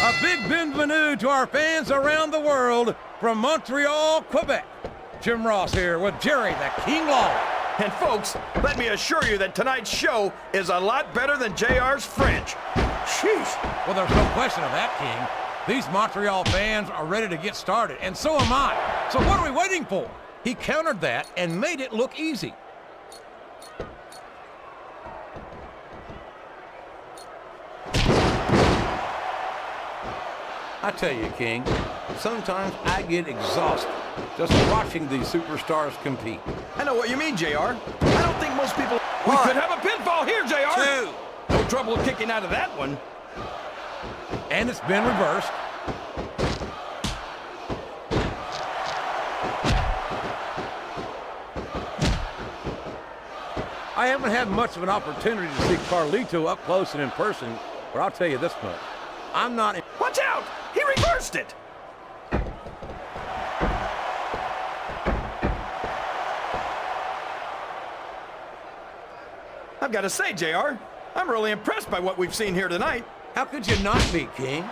A big bienvenue to our fans around the world from Montreal, Quebec. Jim Ross here with Jerry the King Lawler. And folks, let me assure you that tonight's show is a lot better than JR's French. Sheesh. Well, there's no question of that, King. These Montreal fans are ready to get started, and so am I. So what are we waiting for? He countered that and made it look easy. I tell you, King, sometimes I get exhausted just watching these superstars compete. I know what you mean, JR. I don't think most people... We could have a pinfall here, JR. 2. No trouble kicking out of that one. And it's been reversed. I haven't had much of an opportunity to see Carlito up close and in person, but I'll tell you this much. I'm not... Watch out! He reversed it! I've got to say, JR, I'm really impressed by what we've seen here tonight. How could you not be, King?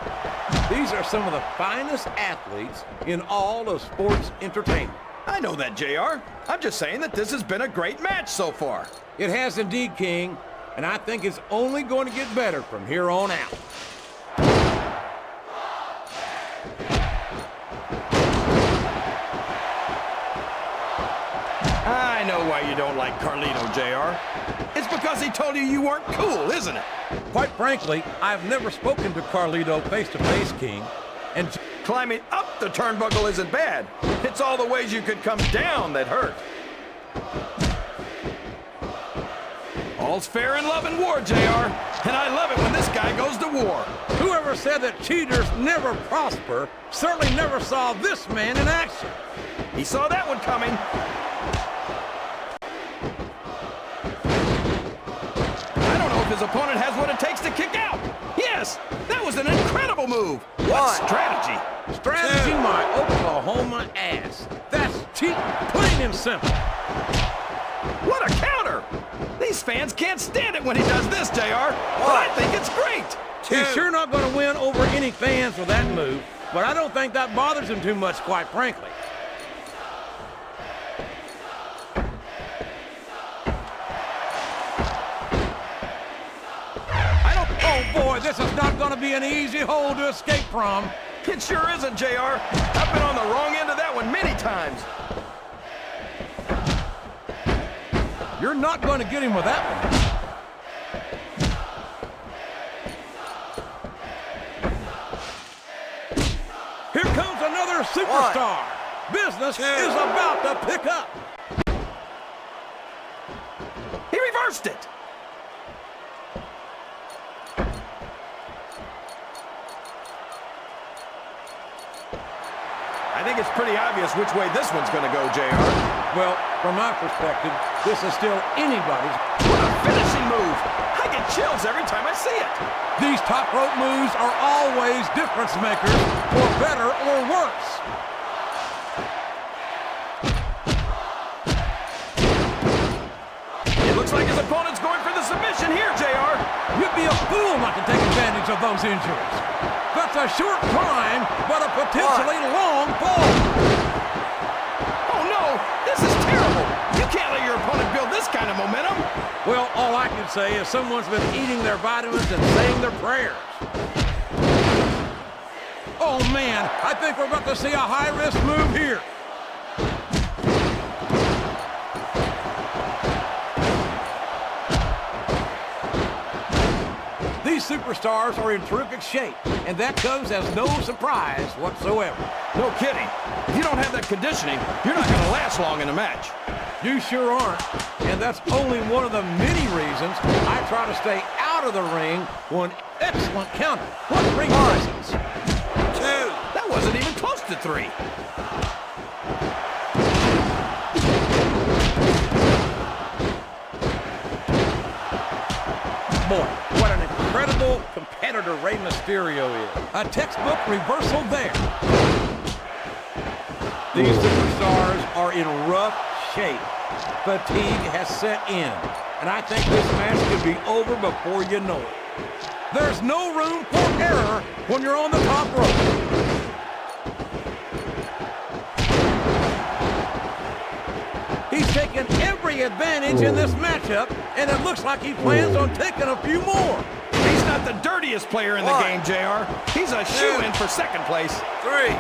These are some of the finest athletes in all of sports entertainment. I know that, JR. I'm just saying that this has been a great match so far. It has indeed, King, and I think it's only going to get better from here on out. I know why you don't like Carlito, JR. It's because he told you weren't cool, isn't it? Quite frankly, I've never spoken to Carlito face-to-face, King, and... Climbing up the turnbuckle isn't bad. It's all the ways you could come down that hurt. All's fair in love and war, JR. And I love it when this guy goes to war. Whoever said that cheaters never prosper certainly never saw this man in action. He saw that one coming. I don't know if his opponent has what it takes to kick out. Yes, that was an incredible move. What strategy? Strategy, my Oklahoma ass. That's cheating, plain and simple. What a counter! These fans can't stand it when he does this, JR. But I think it's great. He's sure not going to win over any fans with that move, but I don't think that bothers him too much, quite frankly. Oh boy, this is not going to be an easy hole to escape from. It sure isn't, JR. I've been on the wrong end of that one many times. You're not going to get him with that one. Here comes another superstar. Business is about to pick up. He reversed it. think it's pretty obvious which way this one's going to go, JR. Well, from my perspective, this is still anybody's. What a finishing move! I get chills every time I see it. These top rope moves are always difference makers, for better or worse. It looks like his opponent's going for the submission here, JR. You'd be a fool not to take advantage of those injuries. That's a short climb, but a potentially long fall. Oh no, this is terrible. You can't let your opponent build this kind of momentum. Well, all I can say is someone's been eating their vitamins and saying their prayers. Oh man, I think we're about to see a high-risk move here. These superstars are in terrific shape, and that comes as no surprise whatsoever. No kidding. If you don't have that conditioning, you're not going to last long in a match. You sure aren't, and that's only one of the many reasons I try to stay out of the ring. One excellent counter. What ring presence? 2. That wasn't even close to 3. Boy, what an incredible competitor Rey Mysterio is. A textbook reversal there. These superstars are in rough shape. Fatigue has set in, and I think this match could be over before you know it. There's no room for error when you're on the top rope. He's taken every advantage in this matchup, and it looks like he plans on taking a few more. He's not the dirtiest player in the game, JR. He's a shoe-in for second place. 3.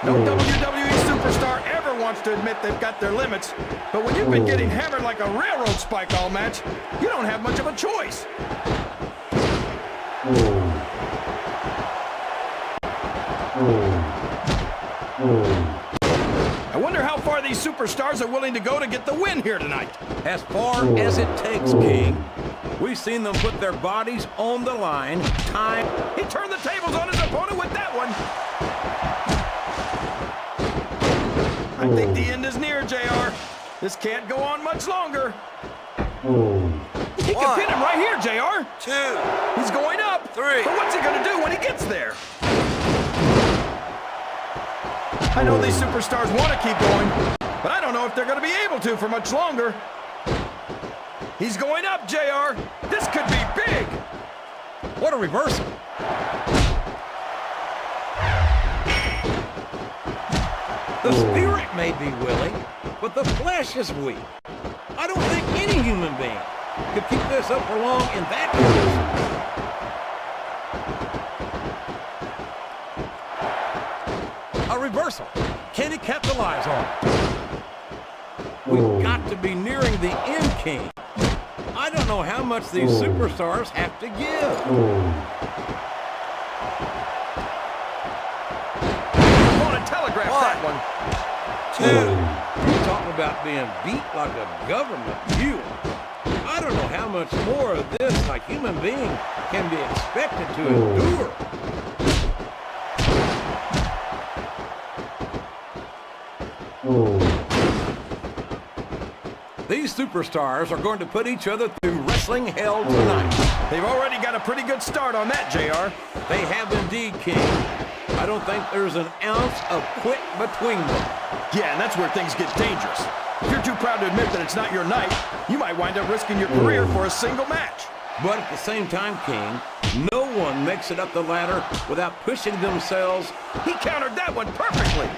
No WWE superstar ever wants to admit they've got their limits, but when you've been getting hammered like a railroad spike all match, you don't have much of a choice. I wonder how far these superstars are willing to go to get the win here tonight. As far as it takes, King. We've seen them put their bodies on the line. Time. He turned the tables on his opponent with that one. I think the end is near, JR. This can't go on much longer. He can pin him right here, JR. 2. He's going up. 3. But what's he going to do when he gets there? I know these superstars want to keep going, but I don't know if they're going to be able to for much longer. He's going up, JR. This could be big. What a reversal. The spirit may be willing, but the flesh is weak. I don't think any human being could keep this up for long in that condition. A reversal. Can he capitalize on it? We've got to be nearing the end, King. I don't know how much these superstars have to give. Telegraphed that one. 2. You talk about being beat like a government mule. I don't know how much more of this a human being can be expected to endure. These superstars are going to put each other through wrestling hell tonight. They've already got a pretty good start on that, JR. They have indeed, King. I don't think there's an ounce of quit between them. Yeah, and that's where things get dangerous. If you're too proud to admit that it's not your night, you might wind up risking your career for a single match. But at the same time, King, no one makes it up the ladder without pushing themselves. He countered that one perfectly.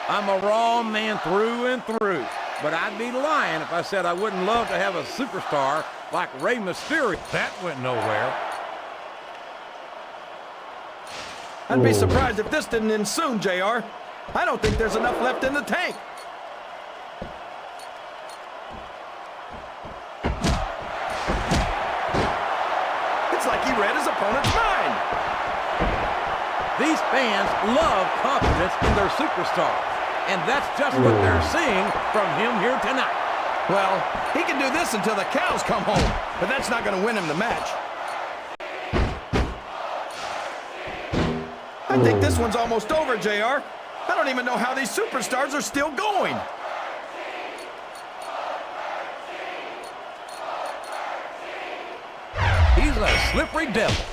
I'm a Raw man through and through, but I'd be lying if I said I wouldn't love to have a superstar like Rey Mysterio. That went nowhere. I'd be surprised if this didn't end soon, JR. I don't think there's enough left in the tank. It's like he read his opponent's mind. These fans love confidence in their superstars, and that's just what they're seeing from him here tonight. Well, he can do this until the cows come home, but that's not going to win him the match. I think this one's almost over, JR. I don't even know how these superstars are still going. He's a slippery devil.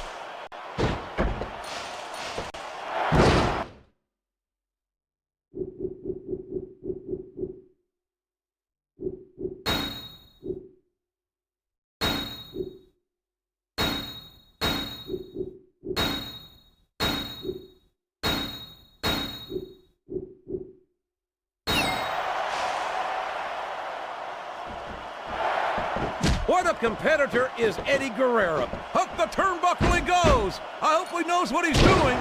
What a competitor is Eddie Guerrero. Up the turnbuckle he goes. I hope he knows what he's doing.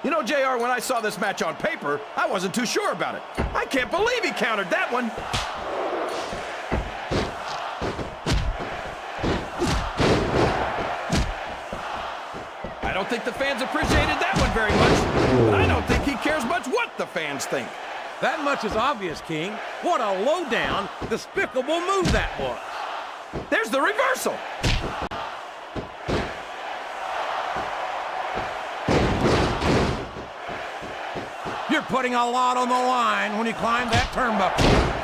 You know, JR, when I saw this match on paper, I wasn't too sure about it. I can't believe he countered that one. I don't think the fans appreciated that one very much, but I don't think he cares much what the fans think. That much is obvious, King. What a low-down, despicable move that was. There's the reversal. You're putting a lot on the line when you climb that turnbuckle.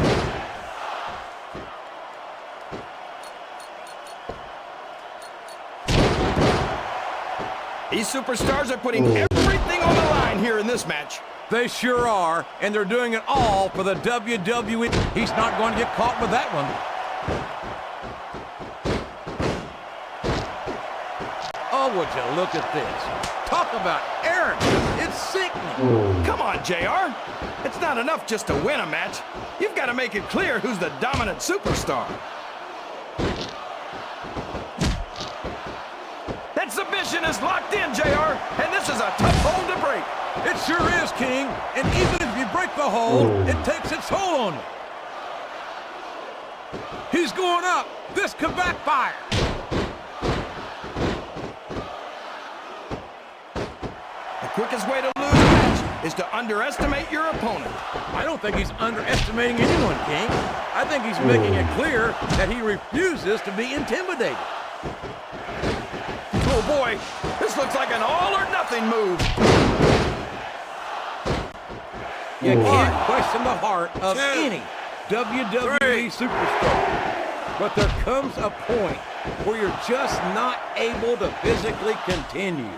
These superstars are putting everything on the line here in this match. They sure are, and they're doing it all for the WWE. He's not going to get caught with that one. Oh, would you look at this. Talk about arrogance. It's sickening. Come on, JR. It's not enough just to win a match. You've got to make it clear who's the dominant superstar. That submission is locked in, JR, and this is a tough hold to break. It sure is, King. And even if you break the hold, it takes its toll on you. He's going up. This could backfire. The quickest way to lose a match is to underestimate your opponent. I don't think he's underestimating anyone, King. I think he's making it clear that he refuses to be intimidated. Oh boy, this looks like an all-or-nothing move. You can't question the heart of any WWE superstar. But there comes a point where you're just not able to physically continue.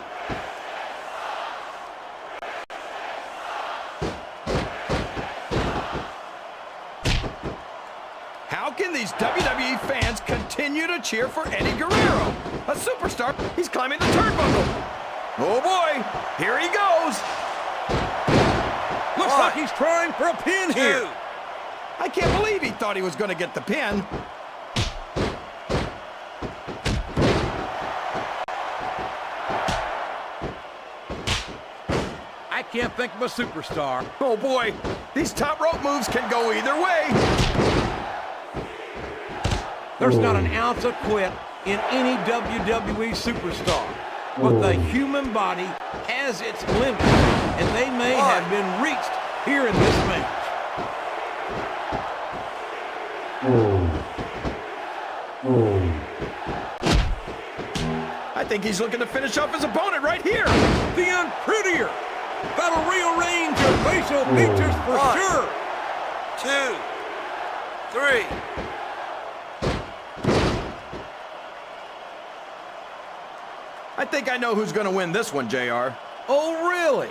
How can these WWE fans continue to cheer for Eddie Guerrero? A superstar, he's climbing the turnbuckle. Oh boy, here he goes. Looks like he's trying for a pin here. I can't believe he thought he was going to get the pin. I can't think of a superstar. Oh boy, these top rope moves can go either way. There's not an ounce of quit in any WWE superstar. But the human body has its limits, and they may have been reached here in this match. I think he's looking to finish off his opponent right here. The unprettier. That'll rearrange your facial features for sure. 2, 3. I think I know who's going to win this one, JR. Oh, really?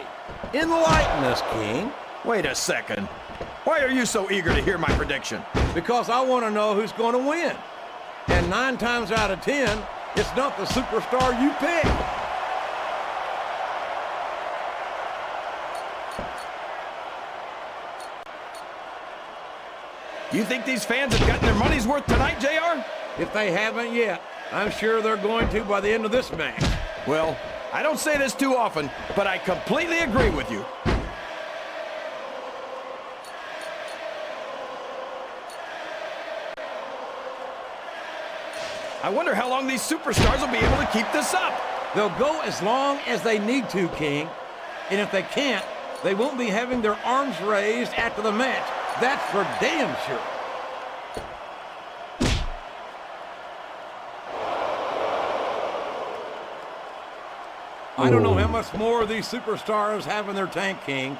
Enlighten us, King. Wait a second. Why are you so eager to hear my prediction? Because I want to know who's going to win. And 9 times out of 10, it's not the superstar you pick. You think these fans have gotten their money's worth tonight, JR? If they haven't yet, I'm sure they're going to by the end of this match. Well, I don't say this too often, but I completely agree with you. I wonder how long these superstars will be able to keep this up. They'll go as long as they need to, King. And if they can't, they won't be having their arms raised after the match. That's for damn sure. I don't know how much more these superstars have in their tank, King.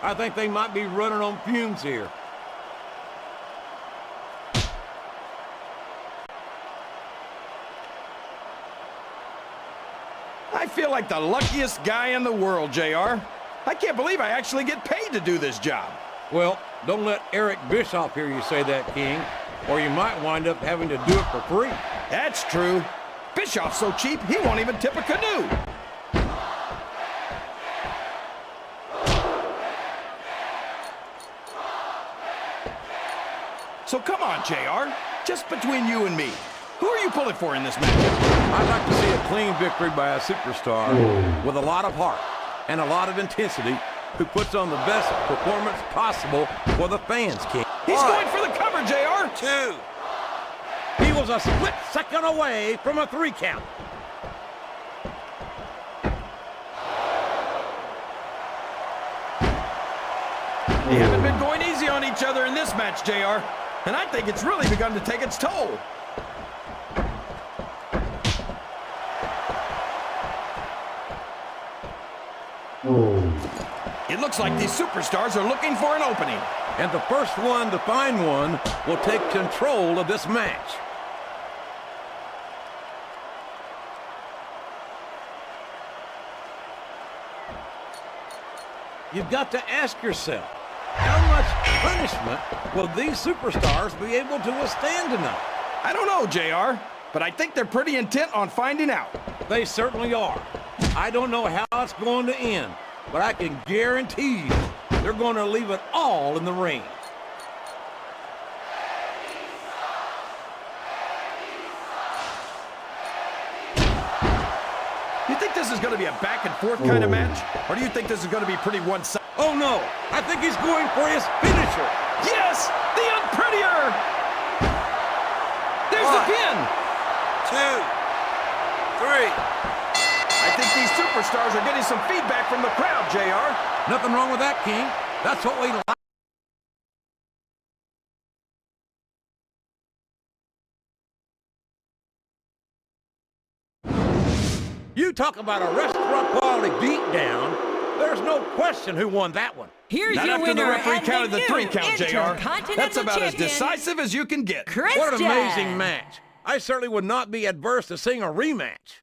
I think they might be running on fumes here. I feel like the luckiest guy in the world, JR. I can't believe I actually get paid to do this job. Well, don't let Eric Bischoff hear you say that, King, or you might wind up having to do it for free. That's true. Bischoff's so cheap, he won't even tip a canoe. So come on, JR. Just between you and me, who are you pulling for in this match? I'd like to see a clean victory by a superstar with a lot of heart and a lot of intensity who puts on the best performance possible for the fans, King. He's going for the cover, JR. 2. He was a split second away from a 3 count. They haven't been going easy on each other in this match, JR. And I think it's really begun to take its toll. It looks like these superstars are looking for an opening. And the first one to find one will take control of this match. You've got to ask yourself, how much punishment will these superstars be able to withstand tonight? I don't know, JR, but I think they're pretty intent on finding out. They certainly are. I don't know how it's going to end, but I can guarantee you they're going to leave it all in the ring. You think this is going to be a back-and-forth kind of match? Or do you think this is going to be pretty one-sided? Oh, no. I think he's going for his finisher. Yes! The unprettier! There's the 1, pin! 2, 3. I think these superstars are getting some feedback from the crowd, JR. Nothing wrong with that, King. That's what we like. You talk about a restaurant quality beatdown. There's no question who won that one. Here's Not your after winner the referee and counted the new 3 count, JR. Intercontinental That's about as Champion, decisive as you can get. Christian. What an amazing match. I certainly would not be adverse to seeing a rematch.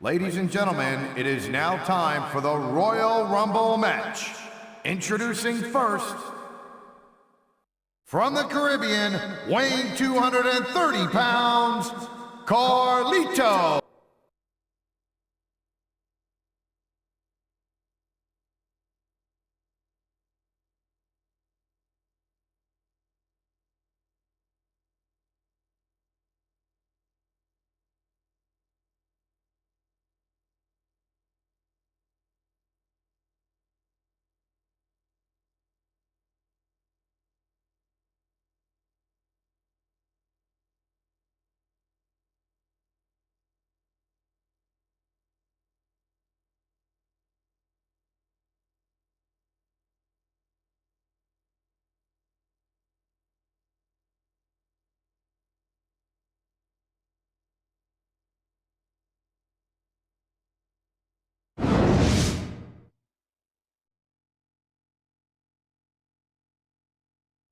Ladies and gentlemen, it is now time for the Royal Rumble match. Introducing first, from the Caribbean, weighing 230 pounds, Carlito.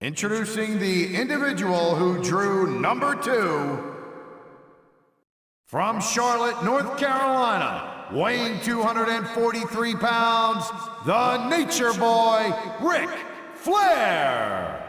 Introducing the individual who drew number 2, from Charlotte, North Carolina, weighing 243 pounds, the Nature Boy, Ric Flair.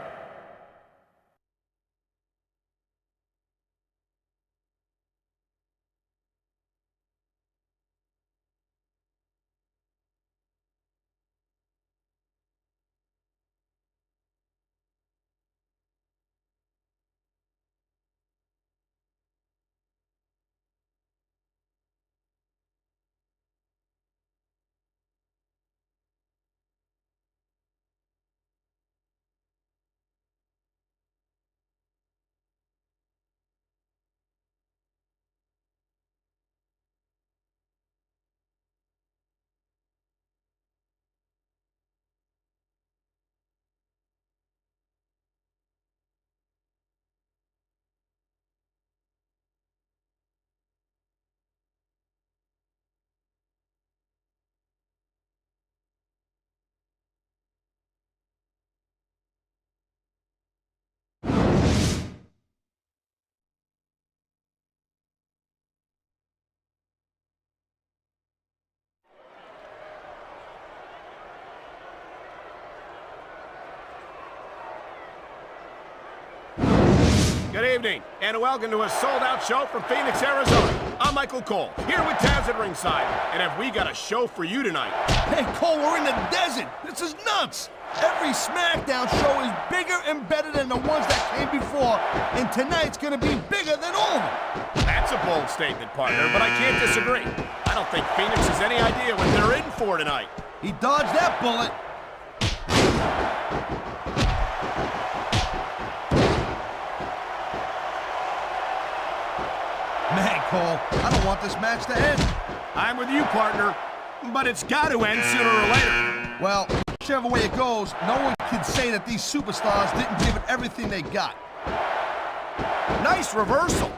Good evening, and welcome to a sold-out show from Phoenix, Arizona. I'm Michael Cole, here with Taz at ringside, and have we got a show for you tonight? Hey, Cole, we're in the desert. This is nuts. Every Smackdown show is bigger and better than the ones that came before, and tonight's gonna be bigger than all of them. That's a bold statement, partner, but I can't disagree. I don't think Phoenix has any idea what they're in for tonight. He dodged that bullet. Man, Cole, I don't want this match to end. I'm with you, partner, but it's got to end sooner or later. Well, whichever way it goes, no one can say that these superstars didn't give it everything they got. Nice reversal.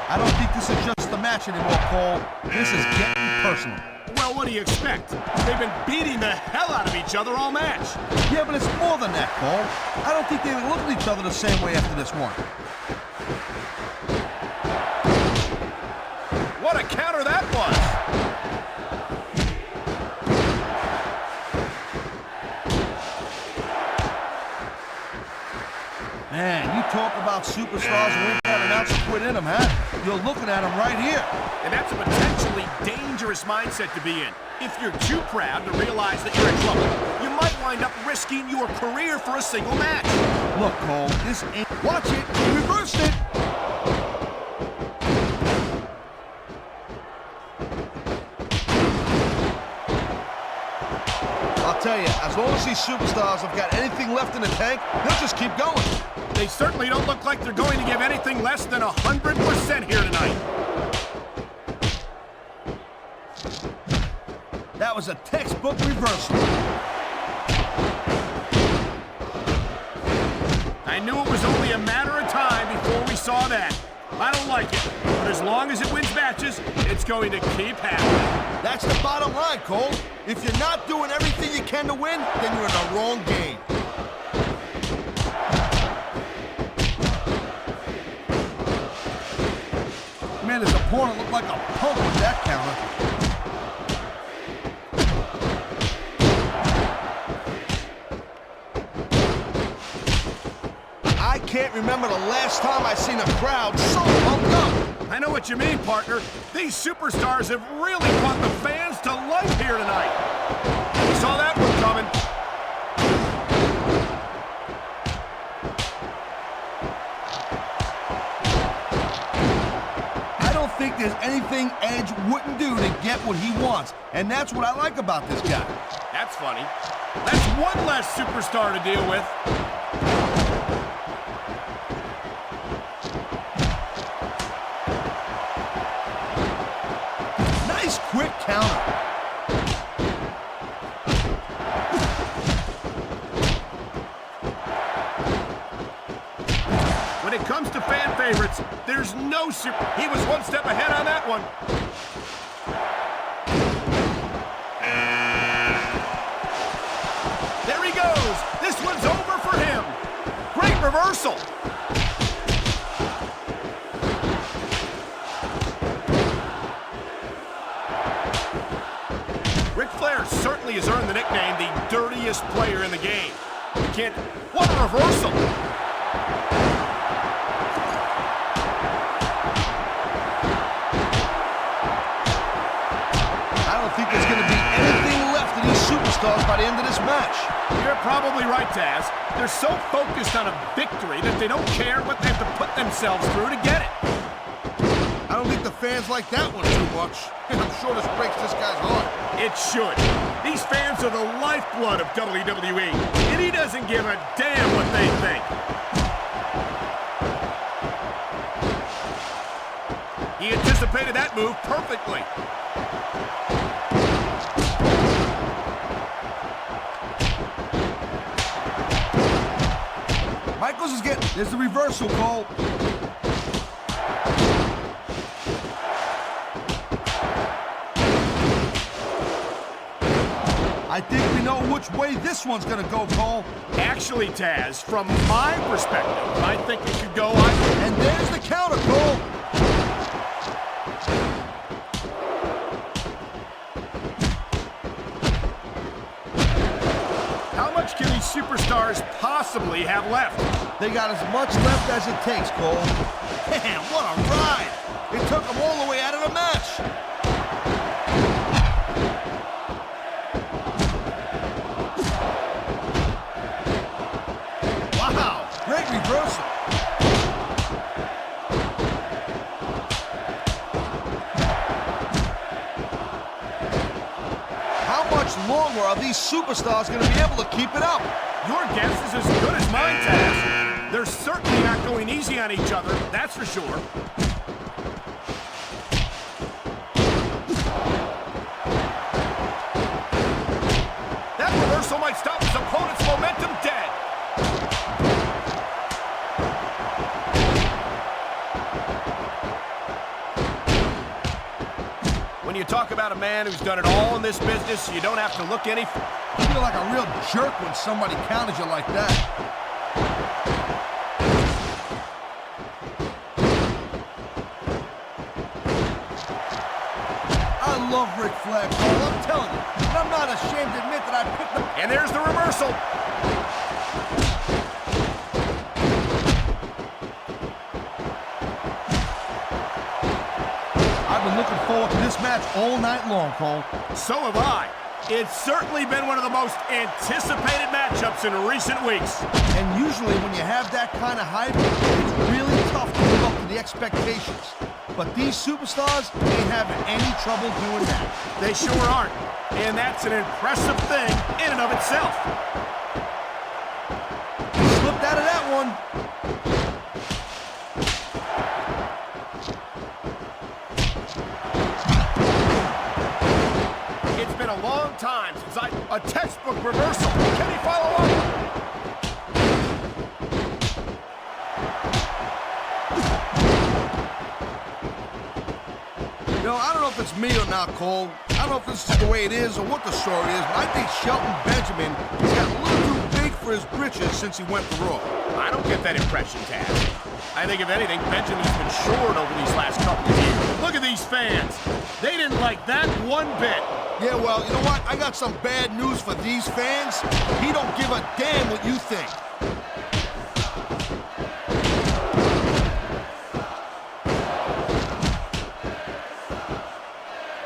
I don't think this is just a match anymore, Cole. This is getting personal. Well, what do you expect? They've been beating the hell out of each other all match. Yeah, but it's more than that, Cole. I don't think they would look at each other the same way after this one. What a counter that was! Man, you talk about superstars who ain't got an ounce of quit in them, huh? You're looking at them right here. And that's a potentially dangerous mindset to be in. If you're too proud to realize that you're in trouble, you might wind up risking your career for a single match. Look, Cole, this ain't... Watch it! He reversed it! I'll tell you, as long as these superstars have got anything left in the tank, they'll just keep going. They certainly don't look like they're going to give anything less than 100% here tonight. That was a textbook reversal. I knew it was only a matter of time before we saw that. I don't like it, but as long as it wins matches, it's going to keep happening. That's the bottom line, Cole. If you're not doing everything you can to win, then you're in the wrong game. Man, his opponent looked like a punk with that counter. I can't remember the last time I seen a crowd so pumped up. I know what you mean, partner. These superstars have really brought the fans to life here tonight. You saw that one coming. I don't think there's anything Edge wouldn't do to get what he wants, and that's what I like about this guy. That's funny. That's one less superstar to deal with. Nice quick counter. When it comes to fan favorites, there's no super... He was one step ahead on that one. There he goes. This one's over for him. Great reversal. Ric Flair certainly has earned the nickname the dirtiest player in the game. You can't... What a reversal. I don't think there's going to be anything left of these superstars by the end of this match. You're probably right, Taz. They're so focused on a victory that they don't care what they have to put themselves through to get it. I don't think the fans like that one too much. I'm sure this breaks this guy's heart. It should. These fans are the lifeblood of WWE, and he doesn't give a damn what they think. He anticipated that move perfectly. Michaels is getting... There's the reversal, Cole. I think we know which way this one's gonna go, Cole. Actually, Taz, from my perspective, I think it could go either. And there's the counter, Cole. How much can these superstars possibly have left? They got as much left as it takes, Cole. Man, what a ride! It took them all the way out of the match. Wow, great reversal. How much longer are these superstars going to be able to keep it up? Your guess is as good as mine, Taz. They're certainly not going easy on each other, that's for sure. That reversal might stop his opponent's momentum dead. When you talk about a man who's done it all in this business, you don't have to look any... You feel like a real jerk when somebody counters you like that. I love Ric Flair, Cole, I'm telling you. And I'm not ashamed to admit that I picked the... And there's the reversal. I've been looking forward to this match all night long, Cole. So have I. It's certainly been one of the most anticipated matchups in recent weeks. And usually when you have that kind of hype, it's really tough to live up to the expectations. But these superstars ain't having any trouble doing that. They sure aren't. And that's an impressive thing in and of itself. Slipped out of that one. It's been a long time since a textbook reversal. Can he follow up? You know, I don't know if it's me or not, Cole. I don't know if this is the way it is or what the story is, but I think Shelton Benjamin has got a little too big for for his britches since he went to Raw. I don't get that impression, Taz. I think, if anything, Benjamin's been short over these last couple of years. Look at these fans. They didn't like that one bit. Yeah, well, you know what? I got some bad news for these fans. He don't give a damn what you think.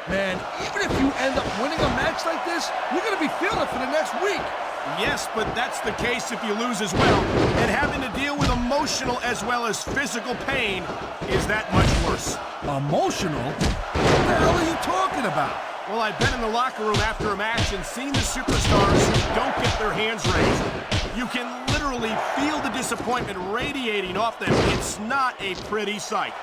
Man, even if you end up winning a match like this, you're going to be feeling it for the next week. Yes, but that's the case if you lose as well. And having to deal with emotional as well as physical pain is that much worse. Emotional? What the hell are you talking about? Well, I've been in the locker room after a match and seen the superstars who don't get their hands raised. You can literally feel the disappointment radiating off them. It's not a pretty sight.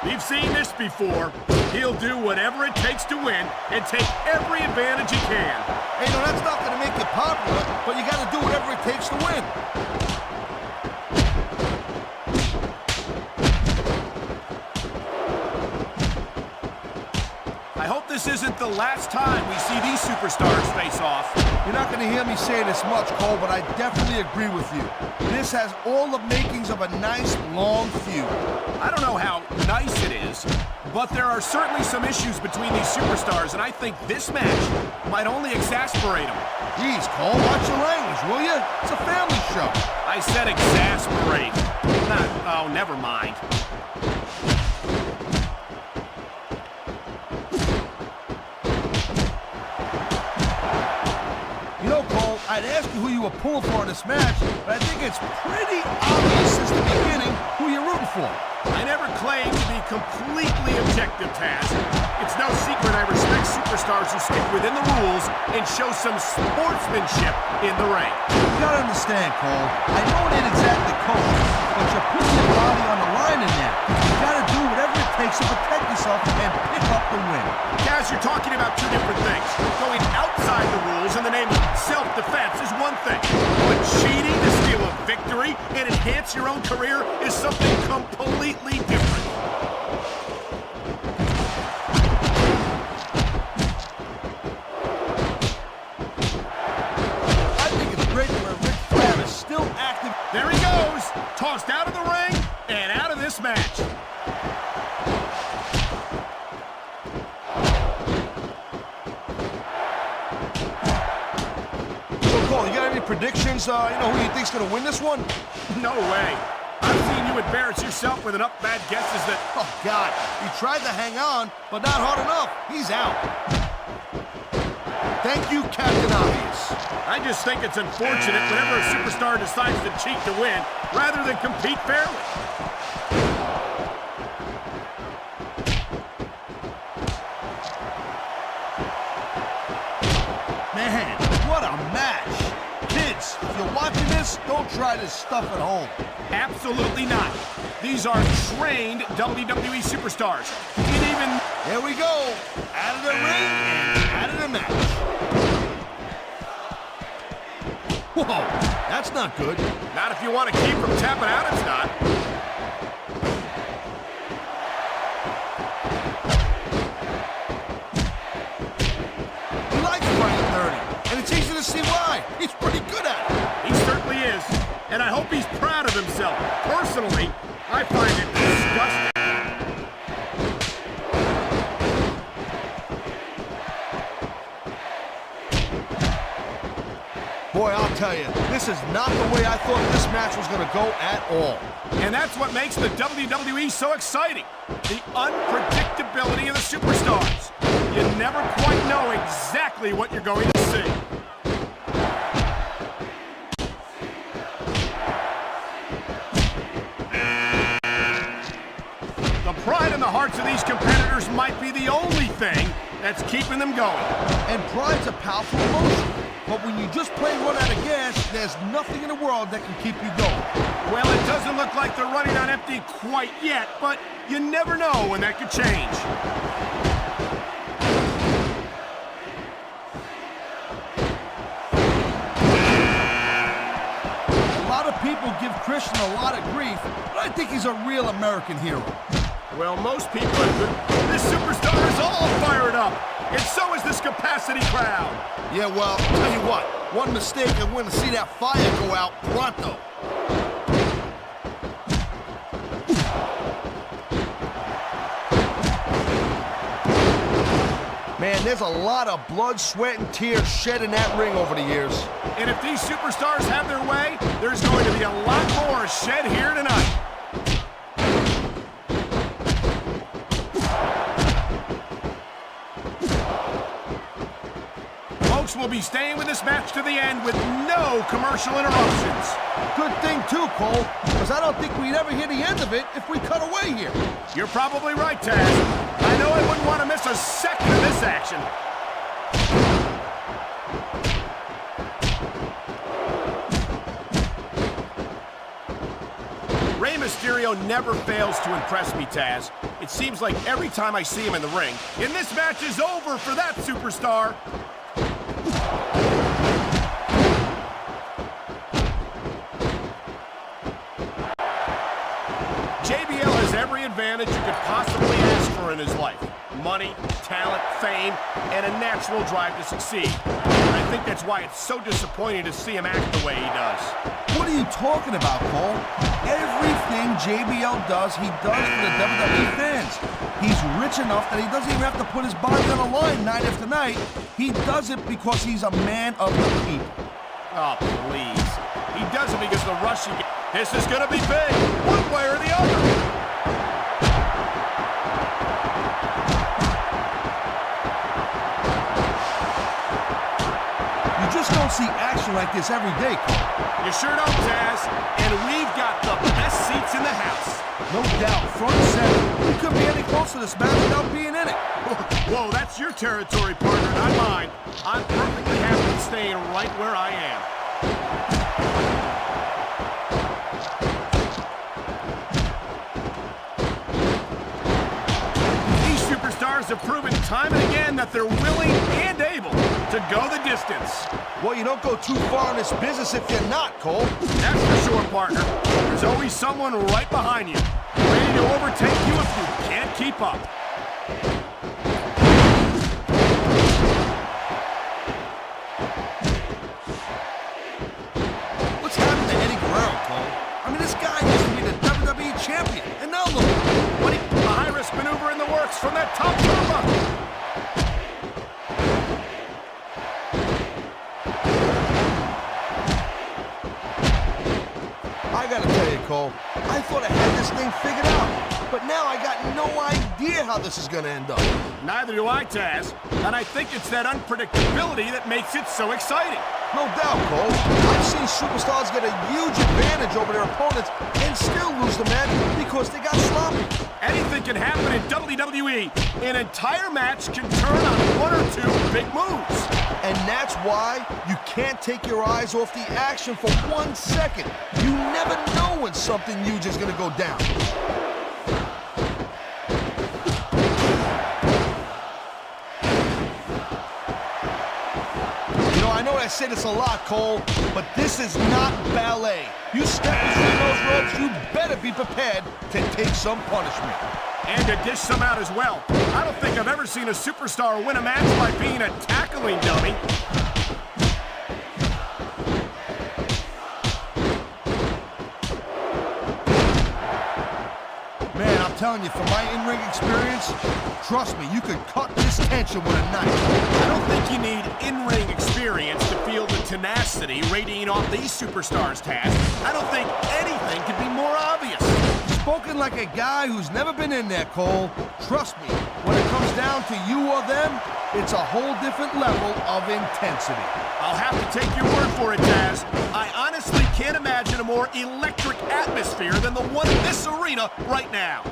We've seen this before. He'll do whatever it takes to win and take every advantage he can. Hey, no, that's not going to make you popular, but you got to do whatever it takes to win. I hope this isn't the last time we see these superstars face off. You're not going to hear me say this much, Cole, but I definitely agree with you. This has all the makings of a nice, long feud. I don't know how nice it is, but there are certainly some issues between these superstars, and I think this match might only exasperate them. Jeez, Cole, watch your language, will you? It's a family show. I said exasperate. Oh, never mind. You know, Cole, I'd ask you who you were pulling for in this match, but I think it's pretty obvious since the beginning who you're rooting for. I never claimed to be completely objective, Taz. It's no secret I respect superstars who stick within the rules and show some sportsmanship in the ring. You gotta understand, Cole, I know it ain't exactly coaching, but you're putting your body on the line in there. You gotta do whatever it takes to protect yourself and pick up the win. Taz, you're talking about two different things. Going outside the rules in the name of self-defense is one thing, but cheating to steal a victory and enhance your own career is something completely different. I think it's great where Ric Flair is still active. There he goes, tossed out of the ring and out of this match. So, Cole, you got any predictions? You know who you think's gonna win this one? No way. I've seen you embarrass yourself with enough bad guesses that... Oh, God. He tried to hang on, but not hard enough. He's out. Thank you, Captain Obvious. I just think it's unfortunate whenever a superstar decides to cheat to win rather than compete fairly. Man, what a match. Kids, if you're watching this, don't try this stuff at home. Absolutely not. These are trained WWE superstars. You can even... Here we go. Out of the ring and out of the match. Whoa, that's not good. Not if you want to keep from tapping out, it's not. He likes playing dirty, and it's easy to see why. He's pretty good at it. He certainly is. And I hope he's proud of himself. Personally, I find it disgusting. Boy, I'll tell you, this is not the way I thought this match was going to go at all. And that's what makes the WWE so exciting. The unpredictability of the superstars. You never quite know exactly what you're going to see. The pride in the hearts of these competitors might be the only thing that's keeping them going. And pride's a powerful emotion. But when you just plain run out of gas, there's nothing in the world that can keep you going. Well, it doesn't look like they're running on empty quite yet, but you never know when that could change. A lot of people give Christian a lot of grief, but I think he's a real American hero. Well, most people are good. This superstar is all fired up, and so is this capacity crowd. Yeah, well, tell you what, One mistake and we're gonna see that fire go out pronto. Man, there's a lot of blood, sweat, and tears shed in that ring over the years. And if these superstars have their way, there's going to be a lot more shed here tonight. Folks will be staying with this match to the end with no commercial interruptions. Good thing too, Cole, because I don't think we'd ever hear the end of it if we cut away here. You're probably right, Taz. I know I wouldn't want to miss a second of this action. Rey Mysterio never fails to impress me, Taz. It seems like every time I see him in the ring, and this match is over for that superstar. JBL has every advantage you could possibly ask for in his life. Money, talent, fame, and a natural drive to succeed. And I think that's why it's so disappointing to see him act the way he does. What are you talking about, Cole? Everything JBL does, he does for the WWE fans. He's rich enough that he doesn't even have to put his body on the line night after night. He does it because he's a man of the people. Oh, please. He does it because the rush he gets. This is going to be big, one way or the other. You just don't see action like this every day, Cole. You sure don't, Taz. And we've got the best seats in the house. No doubt, front and center. We couldn't be any closer to this match without being in it. Whoa, that's your territory, partner, not mine. I'm perfectly happy staying right where I am. Superstars have proven time and again that they're willing and able to go the distance. Well, you don't go too far in this business if you're not, Cole. That's for sure, partner. There's always someone right behind you, ready to overtake you if you can't keep up. What's happened to Eddie Guerrero, Cole? I mean, this guy used to be the WWE champion, and now look. What a high-risk maneuver in the works from that top turnbuckle. I gotta tell you, Cole, I thought I had this thing figured out, but now I got no idea how this is gonna end up. Neither do I, Taz, and I think it's that unpredictability that makes it so exciting. No doubt, Cole. I've seen superstars get a huge advantage over their opponents and still lose the match because they got sloppy. Anything can happen in WWE. An entire match can turn on one or two big moves. And that's why you can't take your eyes off the action for 1 second. You never know when something huge is gonna go down. I know I say this a lot, Cole, but this is not ballet. You step between those ropes, you better be prepared to take some punishment. And to dish some out as well. I don't think I've ever seen a superstar win a match by being a tackling dummy. Man, I'm telling you, from my in-ring experience, trust me, you could cut this tension with a knife. I don't think you need in-ring experience to feel the tenacity radiating off these superstars, Taz. I don't think anything could be more obvious. Spoken like a guy who's never been in there, Cole. Trust me, when it comes down to you or them, it's a whole different level of intensity. I'll have to take your word for it, Taz. I honestly can't imagine a more electric atmosphere than the one in this arena right now.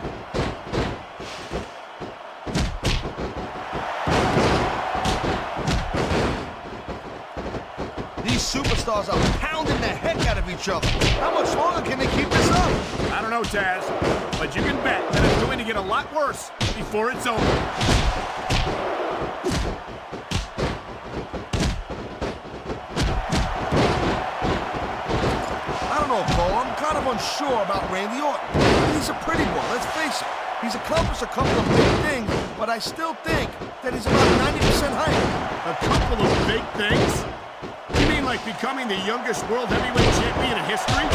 These superstars are pounding the heck out of each other. How much longer can they keep this up? I don't know, Taz, but you can bet that it's going to get a lot worse before it's over. Cole, I'm kind of unsure about Randy Orton. He's a pretty boy, let's face it. He's accomplished a couple of big things, but I still think that he's about 90% hype. A couple of big things? You mean mean like becoming the youngest world heavyweight champion in history?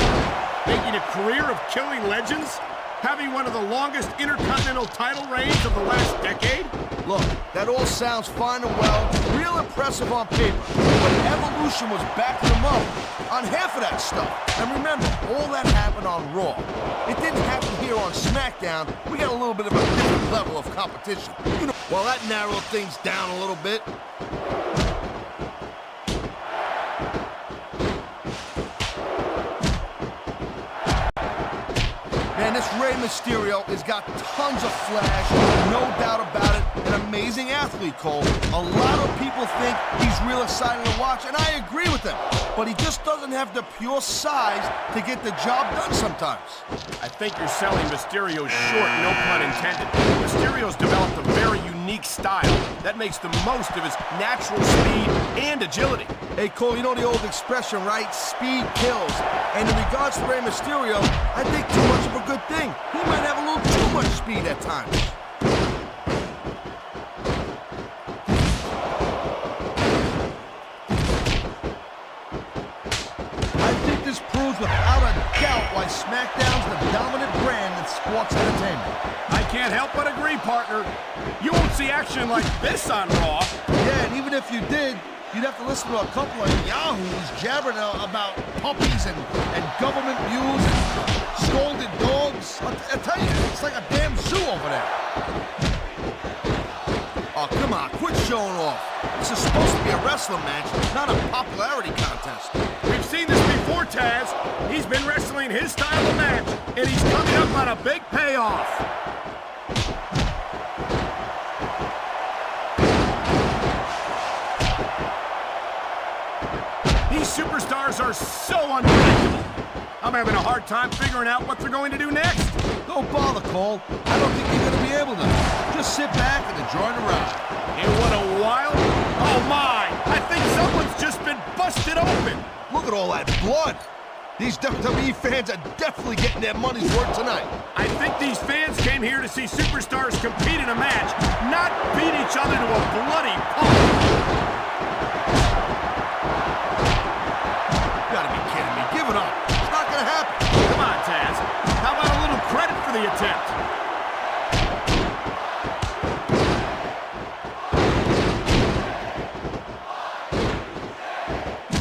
Making a career of killing legends? Having one of the longest intercontinental title reigns of the last decade? Look, that all sounds fine and well, real impressive on paper, but Evolution was backing him up on half of that stuff. And remember, all that happened on Raw. It didn't happen here on Smackdown. We got a little bit of a different level of competition. You know, well, that narrowed things down a little bit. Man, this Rey Mysterio has got tons of flash, no doubt about it. An amazing athlete, Cole. A lot of people think he's real exciting to watch, and I agree with them. But he just doesn't have the pure size to get the job done sometimes. I think you're selling Mysterio short, no pun intended. Mysterio's developed a very unique style that makes the most of his natural speed and agility. Hey, Cole, you know the old expression, right? Speed kills. And in regards to Rey Mysterio, I think too much of a good thing. He might have a little too much speed at times. I think this proves without a doubt why SmackDown's the dominant brand in sports entertainment. I can't help but agree, partner. You won't see action like this on Raw. Yeah, and even if you did, you'd have to listen to a couple of yahoos jabbering about puppies and government mules and scolded dogs. I tell you, it's like a damn zoo over there. Oh, come on, quit showing off. This is supposed to be a wrestling match, not a popularity contest. We've seen this before, Taz. He's been wrestling his style of match, and he's coming up on a big payoff. These superstars are so unpredictable. I'm having a hard time figuring out what they're going to do next. Don't bother, Cole. I don't think you're going to be able to. Just sit back and enjoy the ride. And what a wild... Oh, my! I think someone's just been busted open. Look at all that blood. These WWE fans are definitely getting their money's worth tonight. I think these fans came here to see superstars compete in a match, not beat each other to a bloody pulp. You gotta be kidding me. Give it up. It's not gonna happen. Come on, Taz. How about a little credit for the attempt?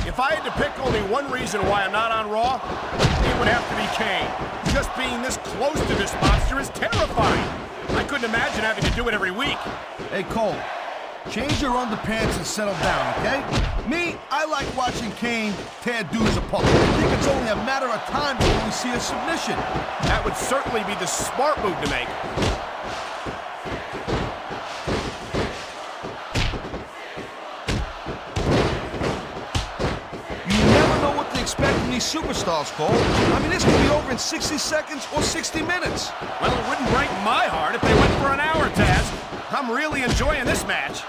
If I had to pick only one reason why I'm not on Raw, it would have to be Kane. Just being this close to this monster is terrifying. I couldn't imagine having to do it every week. Hey, Cole, change your underpants and settle down, okay? Me, I like watching Kane tear dudes apart. I think it's only a matter of time before we see a submission. That would certainly be the smart move to make. Expect from these superstars, Cole. I mean, this could be over in 60 seconds or 60 minutes. Well, it wouldn't break my heart if they went for an hour, Taz. I'm really enjoying this match.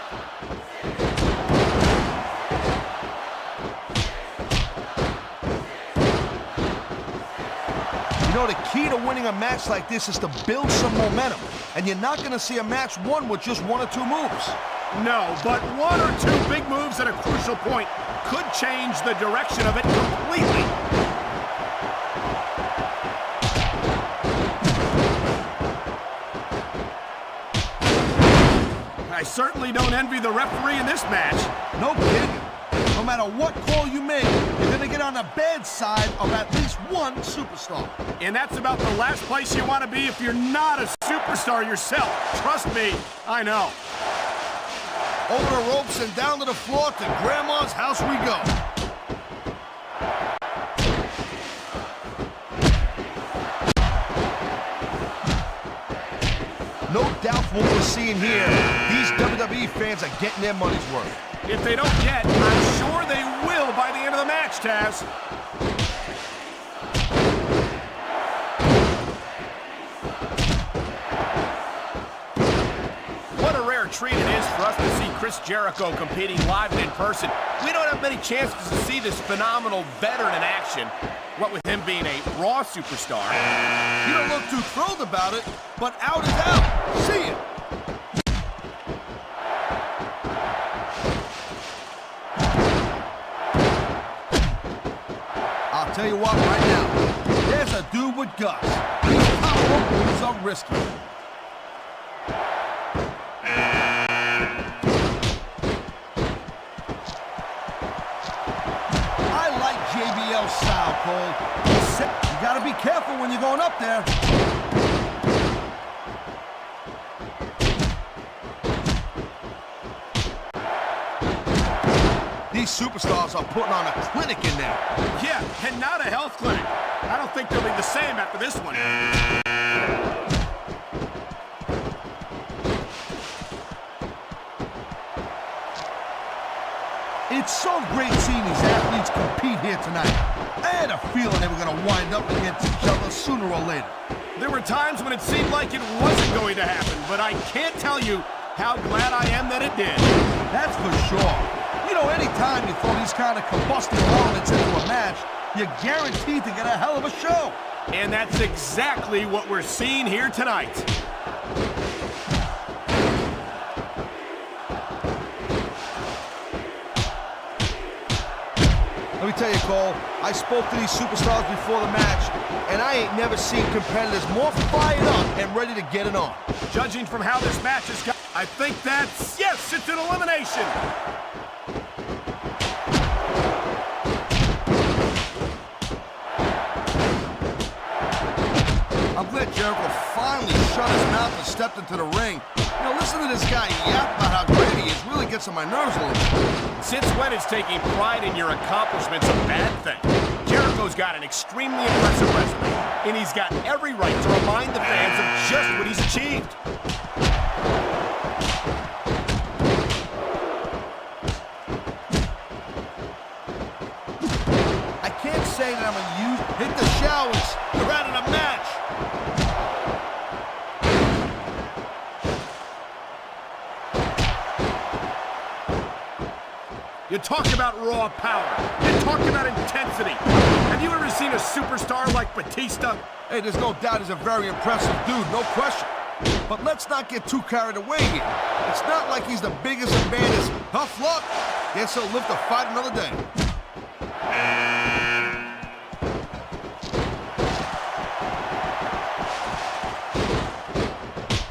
You know, the key to winning a match like this is to build some momentum. And you're not going to see a match won with just one or two moves. No, but one or two big moves at a crucial point could change the direction of it completely. I certainly don't envy the referee in this match. No kidding. No matter what call you make, you're going to get on the bad side of at least one superstar. And that's about the last place you want to be if you're not a superstar yourself. Trust me, I know. Over the ropes and down to the floor to Grandma's house we go. No doubt from what we're seeing here, these WWE fans are getting their money's worth. If they don't yet, I'm sure they will by the end of the match, Taz. What a rare treat it is for us to see Chris Jericho competing live and in person. We don't have many chances to see this phenomenal veteran in action, what with him being a Raw superstar. You don't look too thrilled about it, but out is out. See it. Tell you what, right now, there's a dude with guts. These top rope moves are risky. I like JBL's style, Cole. You gotta be careful when you're going up there. These superstars are putting on a clinic in there. Yeah, and not a health clinic. I don't think they'll be the same after this one. It's so great seeing these athletes compete here tonight. I had a feeling they were going to wind up against each other sooner or later. There were times when it seemed like it wasn't going to happen, but I can't tell you how glad I am that it did. That's for sure. You know, anytime you throw these kind of combustible elements into a match, you're guaranteed to get a hell of a show. And that's exactly what we're seeing here tonight. Let me tell you, Cole, I spoke to these superstars before the match, and I ain't never seen competitors more fired up and ready to get it on. Judging from how this match has gone, I think that's, yes, it's an elimination. I'm glad Jericho finally shut his mouth and stepped into the ring. You know, listen to this guy yap about how great he is. Really gets on my nerves a little bit. Since when is taking pride in your accomplishments a bad thing? Jericho's got an extremely impressive resume, and he's got every right to remind the fans of just what he's achieved. I can't say that I'm a youth. Hit the showers. You're out of the match. You talk about raw power. You talk about intensity. Have you ever seen a superstar like Batista? Hey, there's no doubt he's a very impressive dude, no question. But let's not get too carried away here. It's not like he's the biggest and baddest. Tough luck. Guess he'll live to fight another day.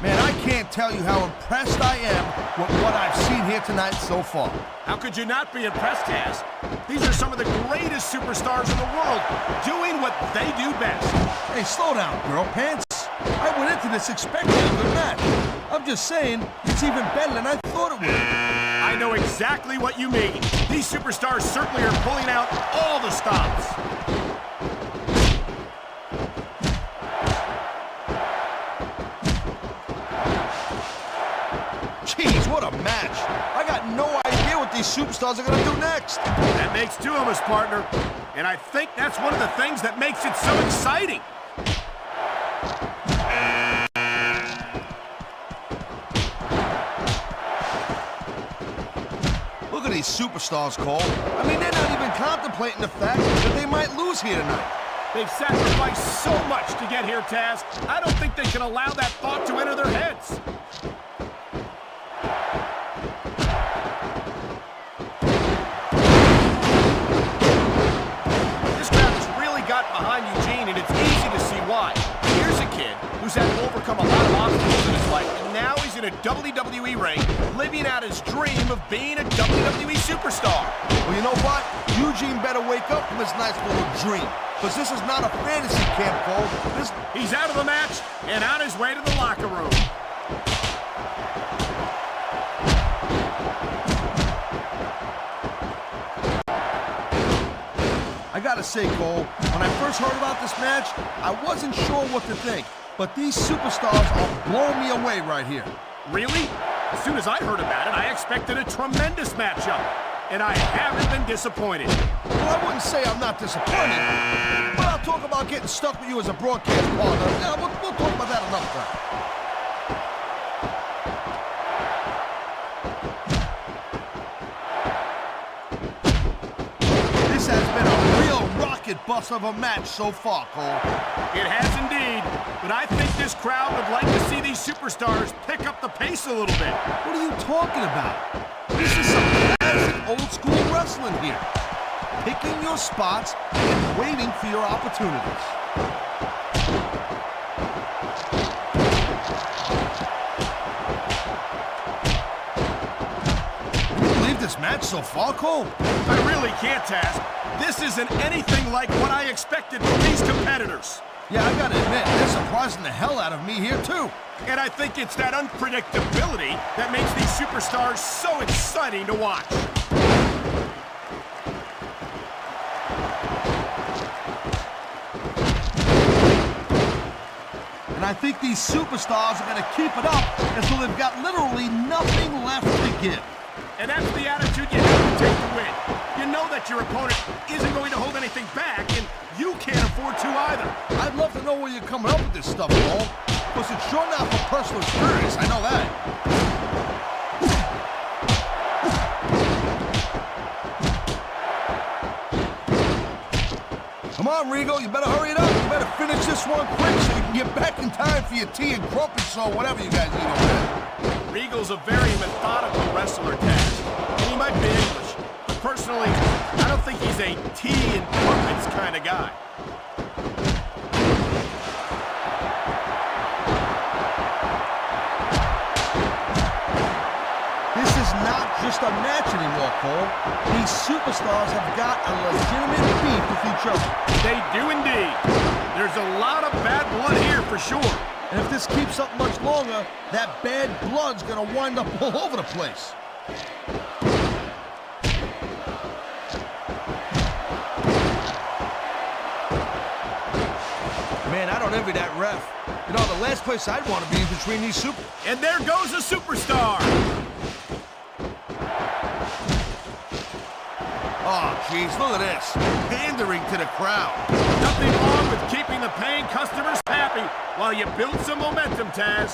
Man, I can't tell you how impressed I am with what I've seen here tonight so far. How could you not be impressed, Taz? These are some of the greatest superstars in the world, doing what they do best. Hey, slow down, girl pants. I went into this expecting a good match. I'm just saying, it's even better than I thought it would. I know exactly what you mean. These superstars certainly are pulling out all the stops. Jeez, what a match. I got no idea what these superstars are going to do next. That makes two of us, partner. And I think that's one of the things that makes it so exciting. Look at these superstars, Cole. I mean, they're not even contemplating the fact that they might lose here tonight. They've sacrificed so much to get here, Taz. I don't think they can allow that thought to enter their heads. This crowd has really gotten behind Eugene, and it's easy to see why. Here's a kid who's had to overcome a lot of obstacles in his life, and now he's in a WWE ring, living out his dream of being a WWE superstar. Well, you know what? Eugene better wake up from this nice little dream. Because this is not a fantasy camp, Cole. He's out of the match and on his way to the locker room. I gotta say, Cole, when I first heard about this match, I wasn't sure what to think. But these superstars are blowing me away right here. Really? As soon as I heard about it, I expected a tremendous matchup. And I haven't been disappointed. Well, I wouldn't say I'm not disappointed. But I'll talk about getting stuck with you as a broadcast partner. Yeah, we'll talk about that another time. This has been a real rocket bus of a match so far, Cole. It has indeed, but I think this crowd would like to see these superstars pick up the pace a little bit. What are you talking about? This is some classic old school wrestling here. picking your spots and waiting for your opportunities. Can you believe this match so far, Cole? I really can't, Taz. This isn't anything like what I expected from these competitors. Yeah, I gotta admit, they're surprising the hell out of me here, too. And I think it's that unpredictability that makes these superstars so exciting to watch. And I think these superstars are gonna keep it up until they've got literally nothing left to give. And that's the attitude you have to take to win. You know that your opponent isn't going to hold anything back, and you can't afford to either. I'd love to know where you're coming up with this stuff, Paul. Because it's sure not for personal experience, I know that. Come on, Regal, you better hurry it up. You better finish this one quick so you can get back in time for your tea and crumpets or whatever you guys eat over there. Regal's a very methodical wrestler, Taz, and he might be English. But personally, I don't think he's a tea and crumpets kind of guy. This is not just a match anymore, Cole. These superstars have got a legitimate beef with each other. They do indeed. There's a lot of bad blood here for sure. And if this keeps up much longer, that bad blood's gonna wind up all over the place. Man, I don't envy that ref. You know, the last place I'd want to be is between these super... And there goes a superstar. Oh, jeez, look at this. Pandering to the crowd. Nothing wrong with keeping the paying customers happy while you build some momentum, Taz.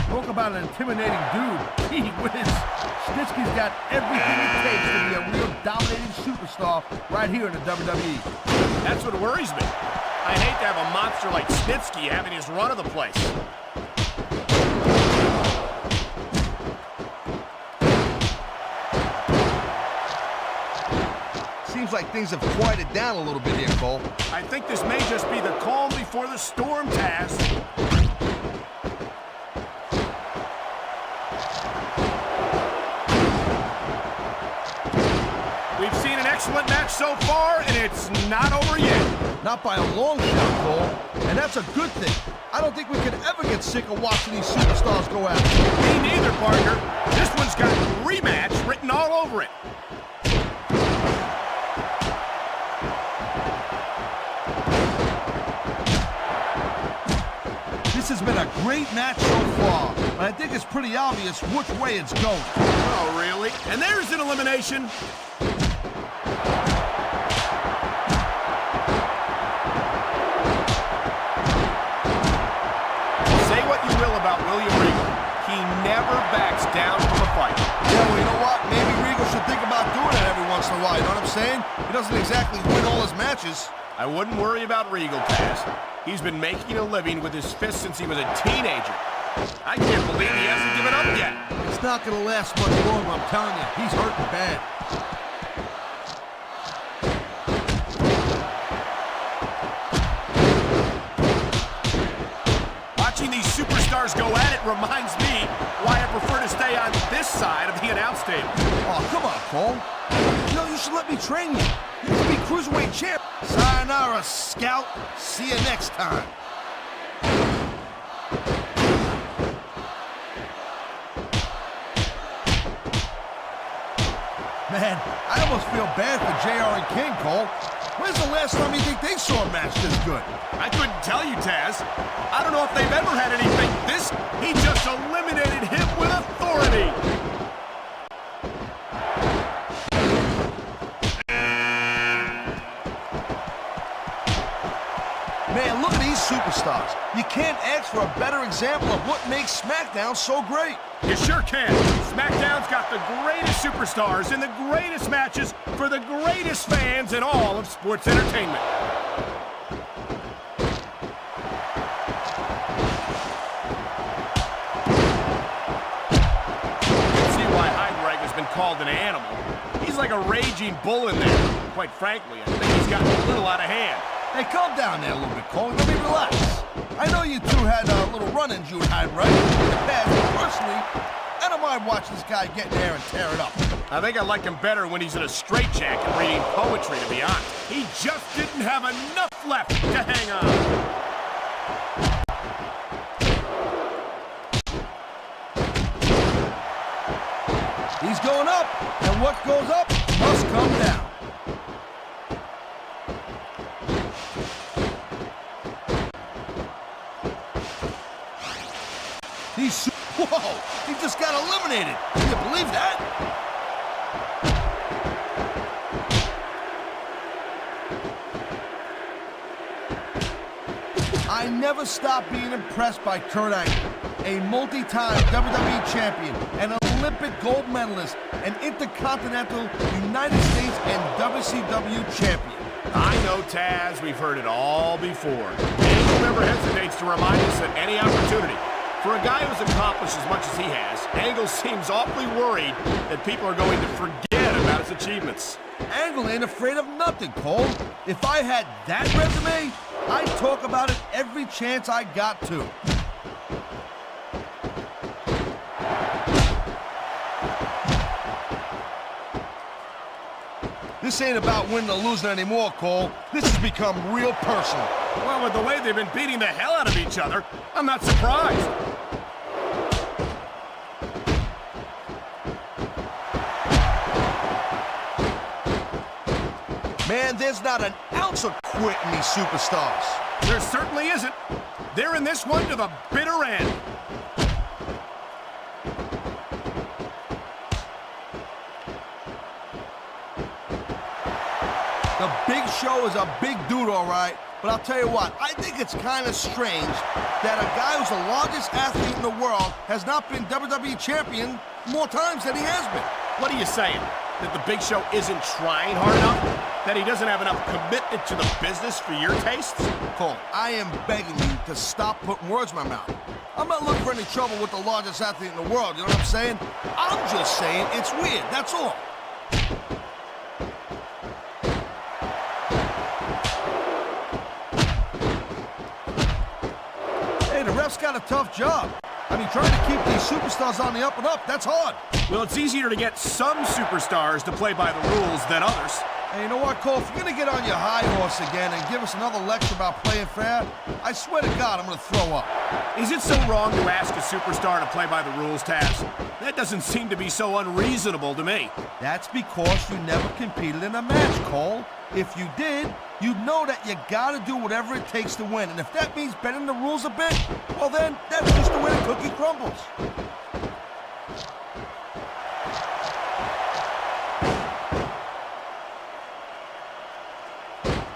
Talk about an intimidating dude. Gee whiz. Snitsky's got everything it takes to be a real dominating superstar right here in the WWE. That's what worries me. I hate to have a monster like Snitsky having his run of the place. Seems like things have quieted down a little bit here, Cole. I think this may just be the calm before the storm, Taz. We've seen an excellent match so far, and it's not over yet. Not by a long shot, Cole. And that's a good thing. I don't think we could ever get sick of watching these superstars go at it. Me neither, partner. This one's got rematch written all over it. This has been a great match so far, but I think it's pretty obvious which way it's going. Oh, really? And there's an elimination. Say what you will about William Regal. He never backs down from a fight. Yeah, well, you know what? Maybe Regal should think about doing it every once in a while, you know what I'm saying? He doesn't exactly win all his matches. I wouldn't worry about Regal, Taz. He's been making a living with his fists since he was a teenager. I can't believe he hasn't given up yet. It's not going to last much longer, I'm telling you. He's hurting bad. Watching these superstars go at it reminds me why I prefer to stay on this side of the announce table. Oh, come on, Cole. You know, you should let me train you. You can be Cruiserweight champ. Sayonara, Scout. See you next time. Man, I almost feel bad for JR and King, Cole. When's the last time you think they saw a match this good? I couldn't tell you, Taz. I don't know if they've ever had anything this. He just eliminated him with authority. Man, look at these superstars. You can't ask for a better example of what makes Smackdown so great. You sure can. Smackdown's got the greatest superstars in the greatest matches for the greatest fans in all of sports entertainment. called an animal. He's like a raging bull in there. Quite frankly, I think he's gotten a little out of hand. Hey, calm down there a little bit, Cole. Let me relax. I know you two had little run-ins you and I, right? In the past, but personally, I don't mind watching this guy get in there and tear it up. I think I like him better when he's in a straitjacket reading poetry, to be honest. He just didn't have enough left to hang on. He's going up, and what goes up must come down. Whoa, he just got eliminated. Can you believe that? I never stop being impressed by Kurt Angle, a multi-time WWE champion, an Olympic gold medalist, an Intercontinental, United States, and WCW champion. I know, Taz, we've heard it all before. Angle never hesitates to remind us at any opportunity. For a guy who's accomplished as much as he has, Angle seems awfully worried that people are going to forget about his achievements. Angle ain't afraid of nothing, Cole. If I had that resume, I'd talk about it every chance I got to. This ain't about winning or losing anymore, Cole. This has become real personal. Well, with the way they've been beating the hell out of each other, I'm not surprised. Man, there's not an ounce of quit in these superstars. There certainly isn't. They're in this one to the bitter end. The Big Show is a big dude, all right, but I'll tell you what, I think it's kind of strange that a guy who's the largest athlete in the world has not been WWE champion more times than he has been. What are you saying? That the Big Show isn't trying hard enough? That he doesn't have enough commitment to the business for your tastes? Cole, I am begging you to stop putting words in my mouth. I'm not looking for any trouble with the largest athlete in the world, you know what I'm saying? I'm just saying it's weird, that's all. The ref's got a tough job. I mean, trying to keep these superstars on the up and up, that's hard. Well, it's easier to get some superstars to play by the rules than others. Hey, you know what, Cole? If you're going to get on your high horse again and give us another lecture about playing fair, I swear to God, I'm going to throw up. Is it so wrong to ask a superstar to play by the rules, Taz? That doesn't seem to be so unreasonable to me. That's because you never competed in a match, Cole. If you did, you'd know that you gotta do whatever it takes to win. And if that means bending the rules a bit, well then, that's just the way the cookie crumbles.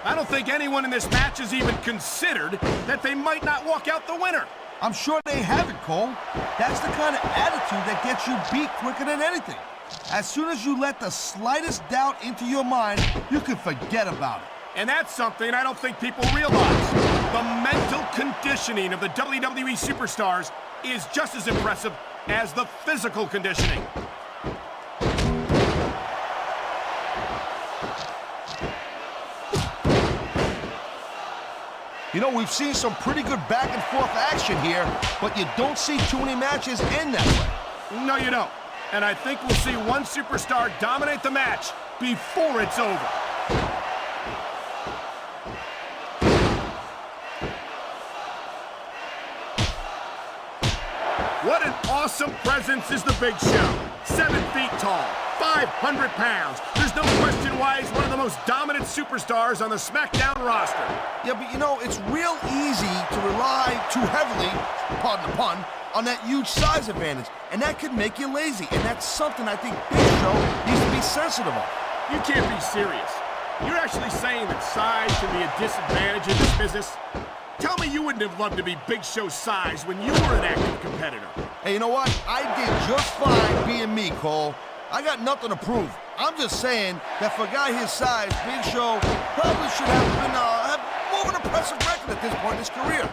I don't think anyone in this match has even considered that they might not walk out the winner. I'm sure they haven't, Cole. That's the kind of attitude that gets you beat quicker than anything. As soon as you let the slightest doubt into your mind, you can forget about it. And that's something I don't think people realize. The mental conditioning of the WWE superstars is just as impressive as the physical conditioning. You know, we've seen some pretty good back-and-forth action here, but you don't see too many matches end that way. No, you don't. And I think we'll see one superstar dominate the match before it's over. What an awesome presence is the Big Show. 7 feet tall, 500 pounds. There's no question why he's one of the most dominant superstars on the Smackdown roster. Yeah, but you know, it's real easy to rely too heavily, pardon the pun, on that huge size advantage. And that could make you lazy. And that's something I think Big Show needs to be sensitive of. You can't be serious. You're actually saying that size can be a disadvantage in this business? Tell me you wouldn't have loved to be Big Show's size when you were an active competitor. Hey, you know what? I did just fine being me, Cole. I got nothing to prove. I'm just saying that for a guy his size, Big Show probably should have been have more of an impressive record at this point in his career.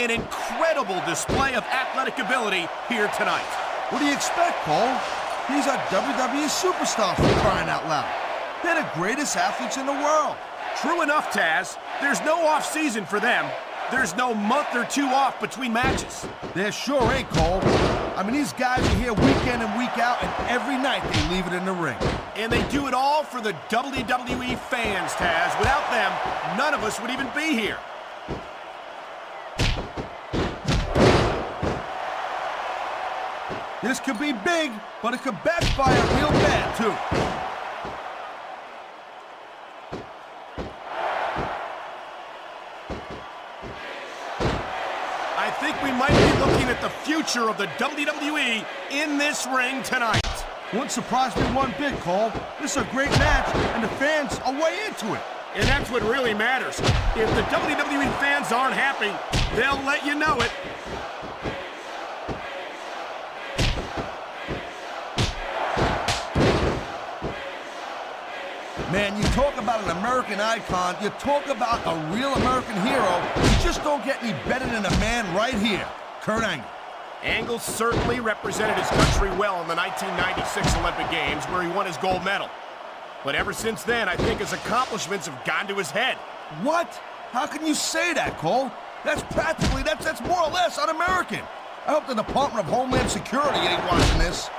an incredible display of athletic ability here tonight. What do you expect, Cole? These are WWE superstars for crying out loud. They're the greatest athletes in the world. True enough, Taz. There's no off-season for them. There's no month or two off between matches. There sure ain't, Cole. I mean, these guys are here week in and week out, and every night they leave it in the ring. And they do it all for the WWE fans, Taz. Without them, none of us would even be here. This could be big, but it could backfire real bad, too. I think we might be looking at the future of the WWE in this ring tonight. Wouldn't surprise me one bit, Cole. This is a great match, and the fans are way into it. And that's what really matters. If the WWE fans aren't happy, they'll let you know it. Man, you talk about an American icon, you talk about a real American hero, you just don't get any better than a man right here, Kurt Angle. Angle certainly represented his country well in the 1996 Olympic Games, where he won his gold medal. But ever since then, I think his accomplishments have gone to his head. What? How can you say that, Cole? That's practically, that's more or less un-American. I hope the Department of Homeland Security ain't watching this.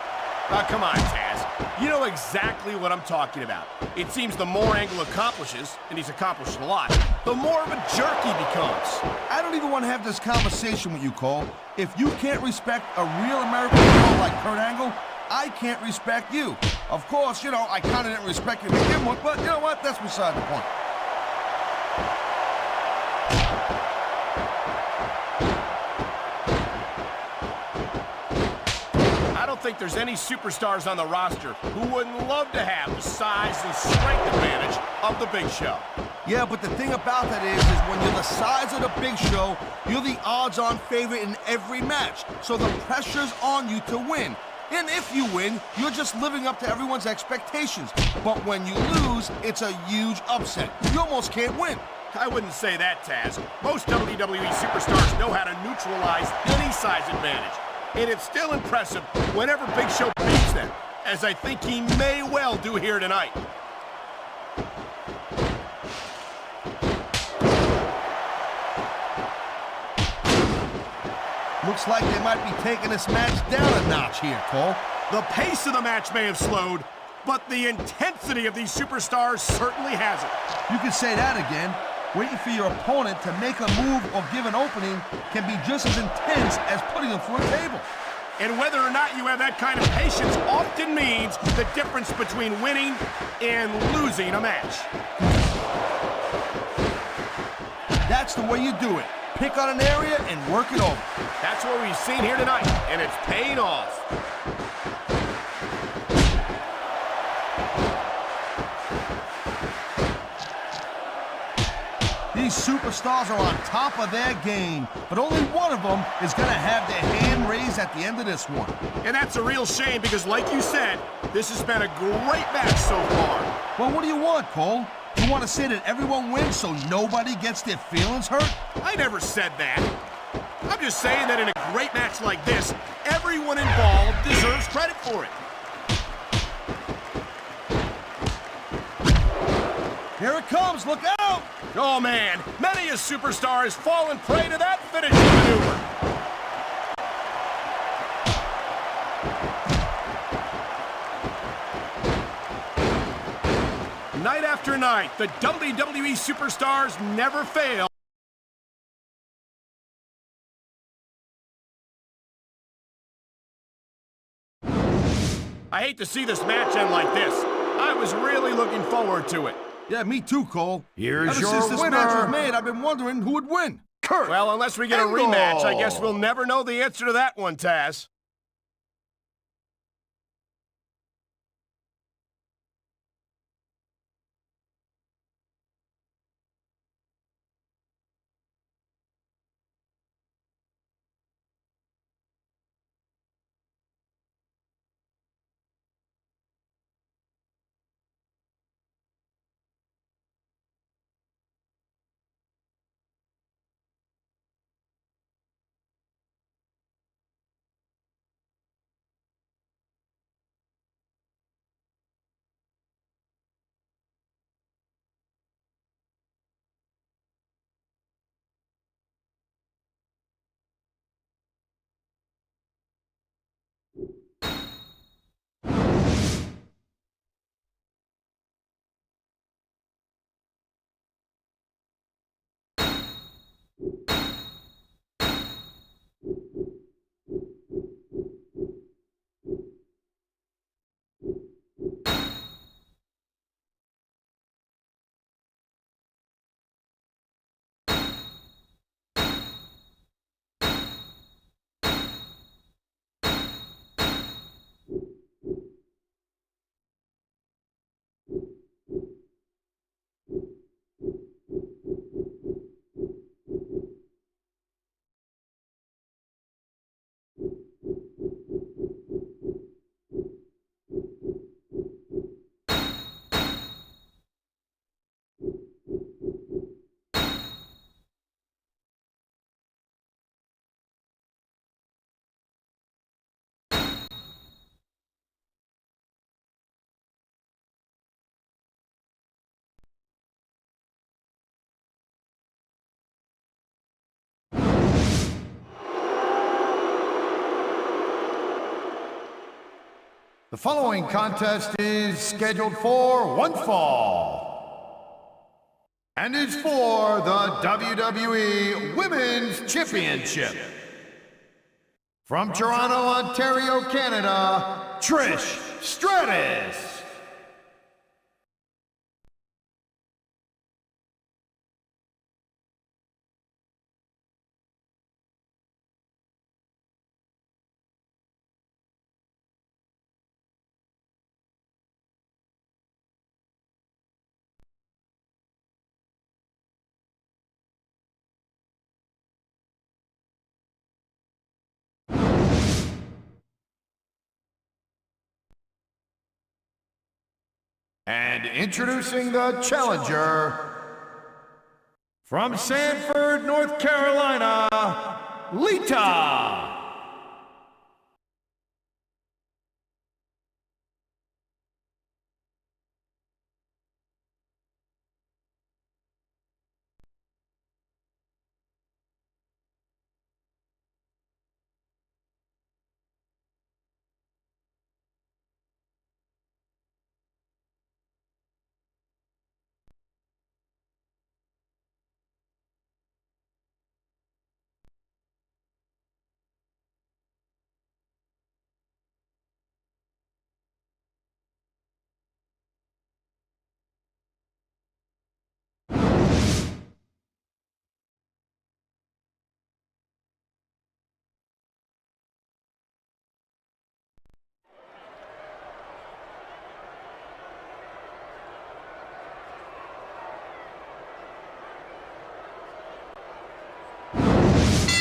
Come on, Taz. You know exactly what I'm talking about. It seems the more Angle accomplishes, and he's accomplished a lot, the more of a jerk he becomes. I don't even want to have this conversation with you, Cole. If you can't respect a real American hero like Kurt Angle, I can't respect you. Of course, you know, I kind of didn't respect you to begin with, but you know what? That's beside the point. I don't think there's any superstars on the roster who wouldn't love to have the size and strength advantage of the Big Show. Yeah, but the thing about that is when you're the size of the Big Show, you're the odds-on favorite in every match. So the pressure's on you to win. And if you win, you're just living up to everyone's expectations. But when you lose, it's a huge upset. You almost can't win. I wouldn't say that, Taz. Most WWE superstars know how to neutralize any size advantage. And it's still impressive whenever Big Show beats them, as I think he may well do here tonight. Looks like they might be taking this match down a notch here, Cole. The pace of the match may have slowed, but the intensity of these superstars certainly hasn't. You can say that again. Waiting for your opponent to make a move or give an opening can be just as intense as putting them through a table. And whether or not you have that kind of patience often means the difference between winning and losing a match. That's the way you do it. Pick on an area and work it over. That's what we've seen here tonight, and it's paying off. These superstars are on top of their game, but only one of them is going to have their hand raised at the end of this one. And that's a real shame because, like you said, this has been a great match so far. Well, what do you want, Cole? You want to say that everyone wins so nobody gets their feelings hurt? I never said that. I'm just saying that in a great match like this, everyone involved deserves credit for it. Here it comes, look out! Oh man, many a superstar has fallen prey to that finishing maneuver. Night after night, the WWE superstars never fail. I hate to see this match end like this. I was really looking forward to it. Yeah, me too, Cole. Here's Ever your since this winner. match was made, I've been wondering who would win. Kurt! Well, unless we get a Angle. rematch, I guess we'll never know the answer to that one, Taz. The following contest is scheduled for one fall and is for the WWE Women's Championship. From Toronto, Ontario, Canada, Trish Stratus. And introducing the challenger, from Sanford, North Carolina, Lita.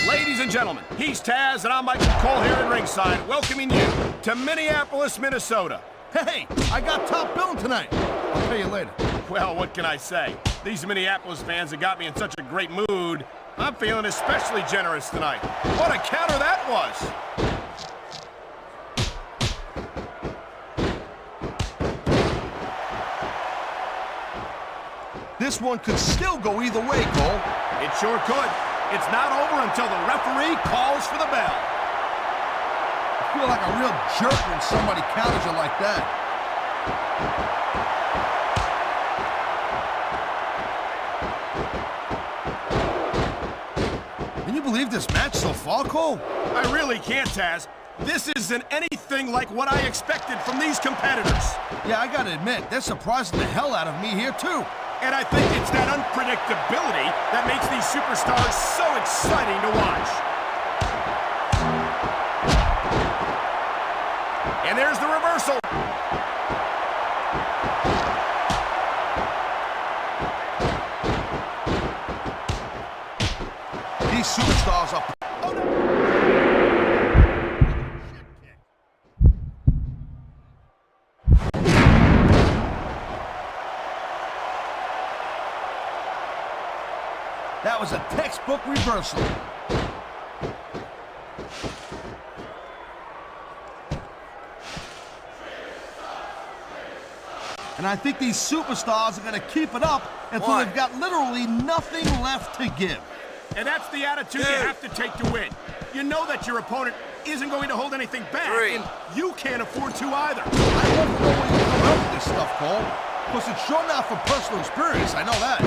Ladies and gentlemen, he's Taz, and I'm Michael Cole here at ringside, welcoming you to Minneapolis, Minnesota. Hey, I got top billing tonight. I'll pay you later. Well, what can I say? These Minneapolis fans have got me in such a great mood. I'm feeling especially generous tonight. What a counter that was! This one could still go either way, Cole. It sure could. It's not over until the referee calls for the bell. I feel like a real jerk when somebody counters you like that. Can you believe this match so far, Cole? I really can't, Taz. This isn't anything like what I expected from these competitors. Yeah, I gotta admit, they're surprising the hell out of me here, too. And I think it's that unpredictability that makes these superstars so exciting to watch. And there's the reversal. These superstars are... Oh, no. That was a textbook reversal. And I think these superstars are going to keep it up until they've got literally nothing left to give. And that's the attitude you have to take to win. You know that your opponent isn't going to hold anything back, and you can't afford to either. I hope you know where you come out with this stuff, Cole. Because it's sure not from personal experience, I know that.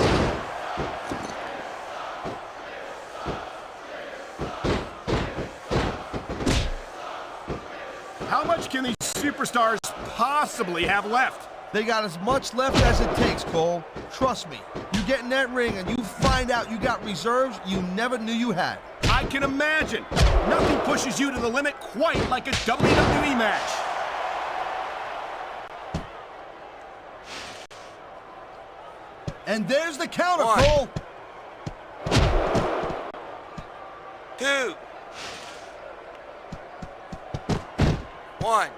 How much can these superstars possibly have left? They got as much left as it takes, Cole. Trust me. You get in that ring and you find out you got reserves you never knew you had. I can imagine. Nothing pushes you to the limit quite like a WWE match. And there's the counter, Cole. 2, 1.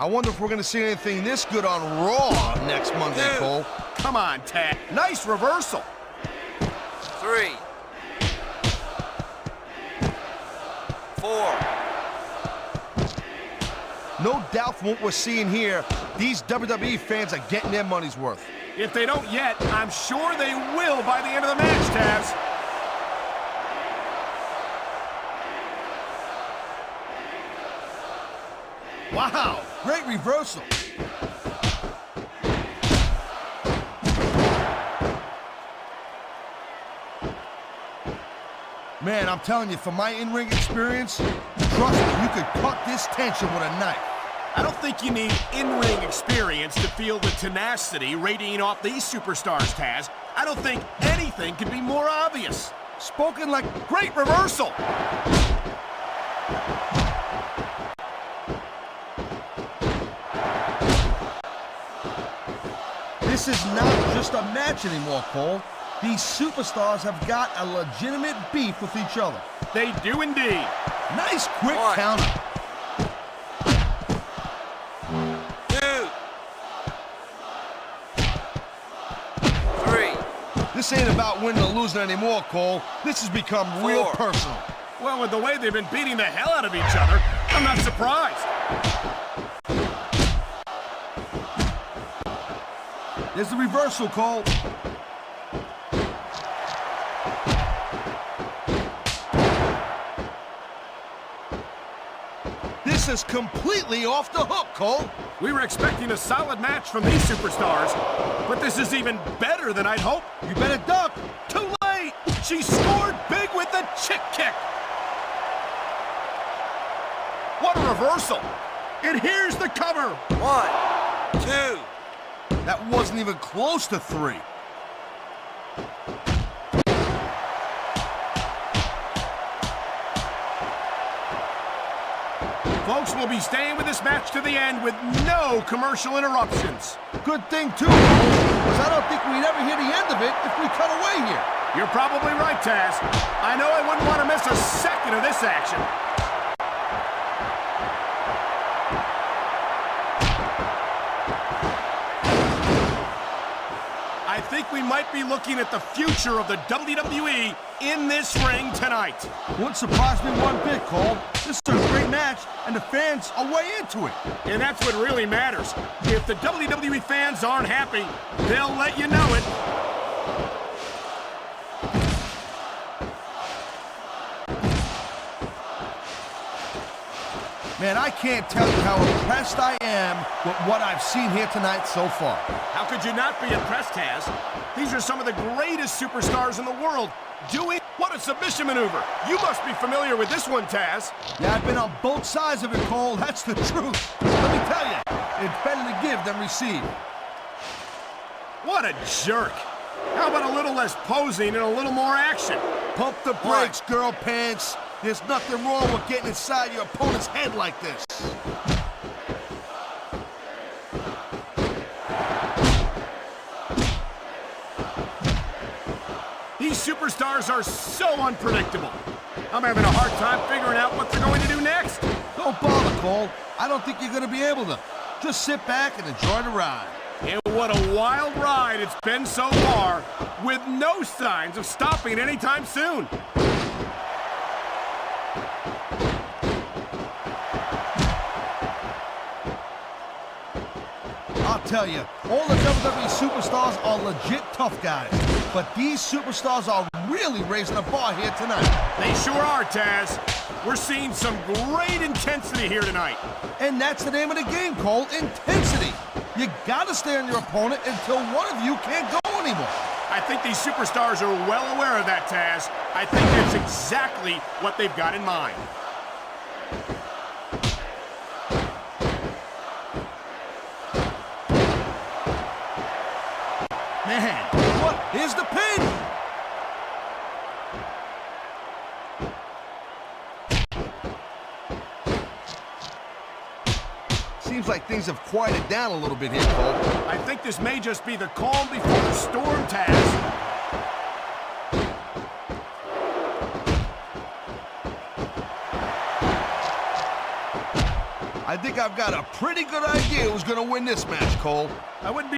I wonder if we're going to see anything this good on Raw next Monday, Cole. Come on, Tad. Nice reversal. 3, 4. No doubt from what we're seeing here, these WWE fans are getting their money's worth. If they don't yet, I'm sure they will by the end of the match, Tabs. Wow, Great reversal. Man, I'm telling you, from my in-ring experience, trust me, you could cut this tension with a knife. I don't think you need in-ring experience to feel the tenacity radiating off these superstars, Taz. I don't think anything could be more obvious. Spoken like Great reversal! this is not just a match anymore, Cole. These superstars have got a legitimate beef with each other. They do indeed. Nice quick One. counter. 2, 3, This ain't about winning or losing anymore, Cole. This has become real 4. personal. Well, with the way they've been beating the hell out of each other, I'm not surprised. There's the reversal, Cole. This is completely off the hook, Cole. We were expecting a solid match from these superstars, but this is even better than I'd hoped. You better duck. Too late! She scored big with the chick kick! What a reversal! And here's the cover! 1, 2. That wasn't even close to 3. Folks, we'll be staying with this match to the end with no commercial interruptions. Good thing, too, because I don't think we'd ever hear the end of it if we cut away here. You're probably right, Taz. I know I wouldn't want to miss a second of this action. I think we might be looking at the future of the WWE in this ring tonight. Wouldn't surprise me one bit, Cole. This is a great match, and the fans are way into it. And that's what really matters. If the WWE fans aren't happy, they'll let you know it. Man, I can't tell you how impressed I am with what I've seen here tonight so far. How could you not be impressed, Taz? These are some of the greatest superstars in the world doing what a submission maneuver. You must be familiar with this one, Taz. Yeah, I've been on both sides of it, Cole. That's the truth. Let me tell you, it's better to give than receive. What a jerk. How about a little less posing and a little more action? Pump the brakes, girl pants. There's nothing wrong with getting inside your opponent's head like this. These superstars are so unpredictable. I'm having a hard time figuring out what they're going to do next. Don't bother, Cole. I don't think you're going to be able to. Just sit back and enjoy the ride. And what a wild ride it's been so far, with no signs of stopping anytime soon. I'll tell you, all the WWE superstars are legit tough guys. But these superstars are really raising the bar here tonight. They sure are, Taz. We're seeing some great intensity here tonight. And that's the name of the game, Cole, intensity. You gotta stay on your opponent until one of you can't go anymore. I think these superstars are well aware of that, Taz. I think that's exactly what they've got in mind. Man, what? Here's the pin! Seems like things have quieted down a little bit here, Cole. I think this may just be the calm before the storm, Taz. I think I've got a pretty good idea who's gonna win this match, Cole. I wouldn't be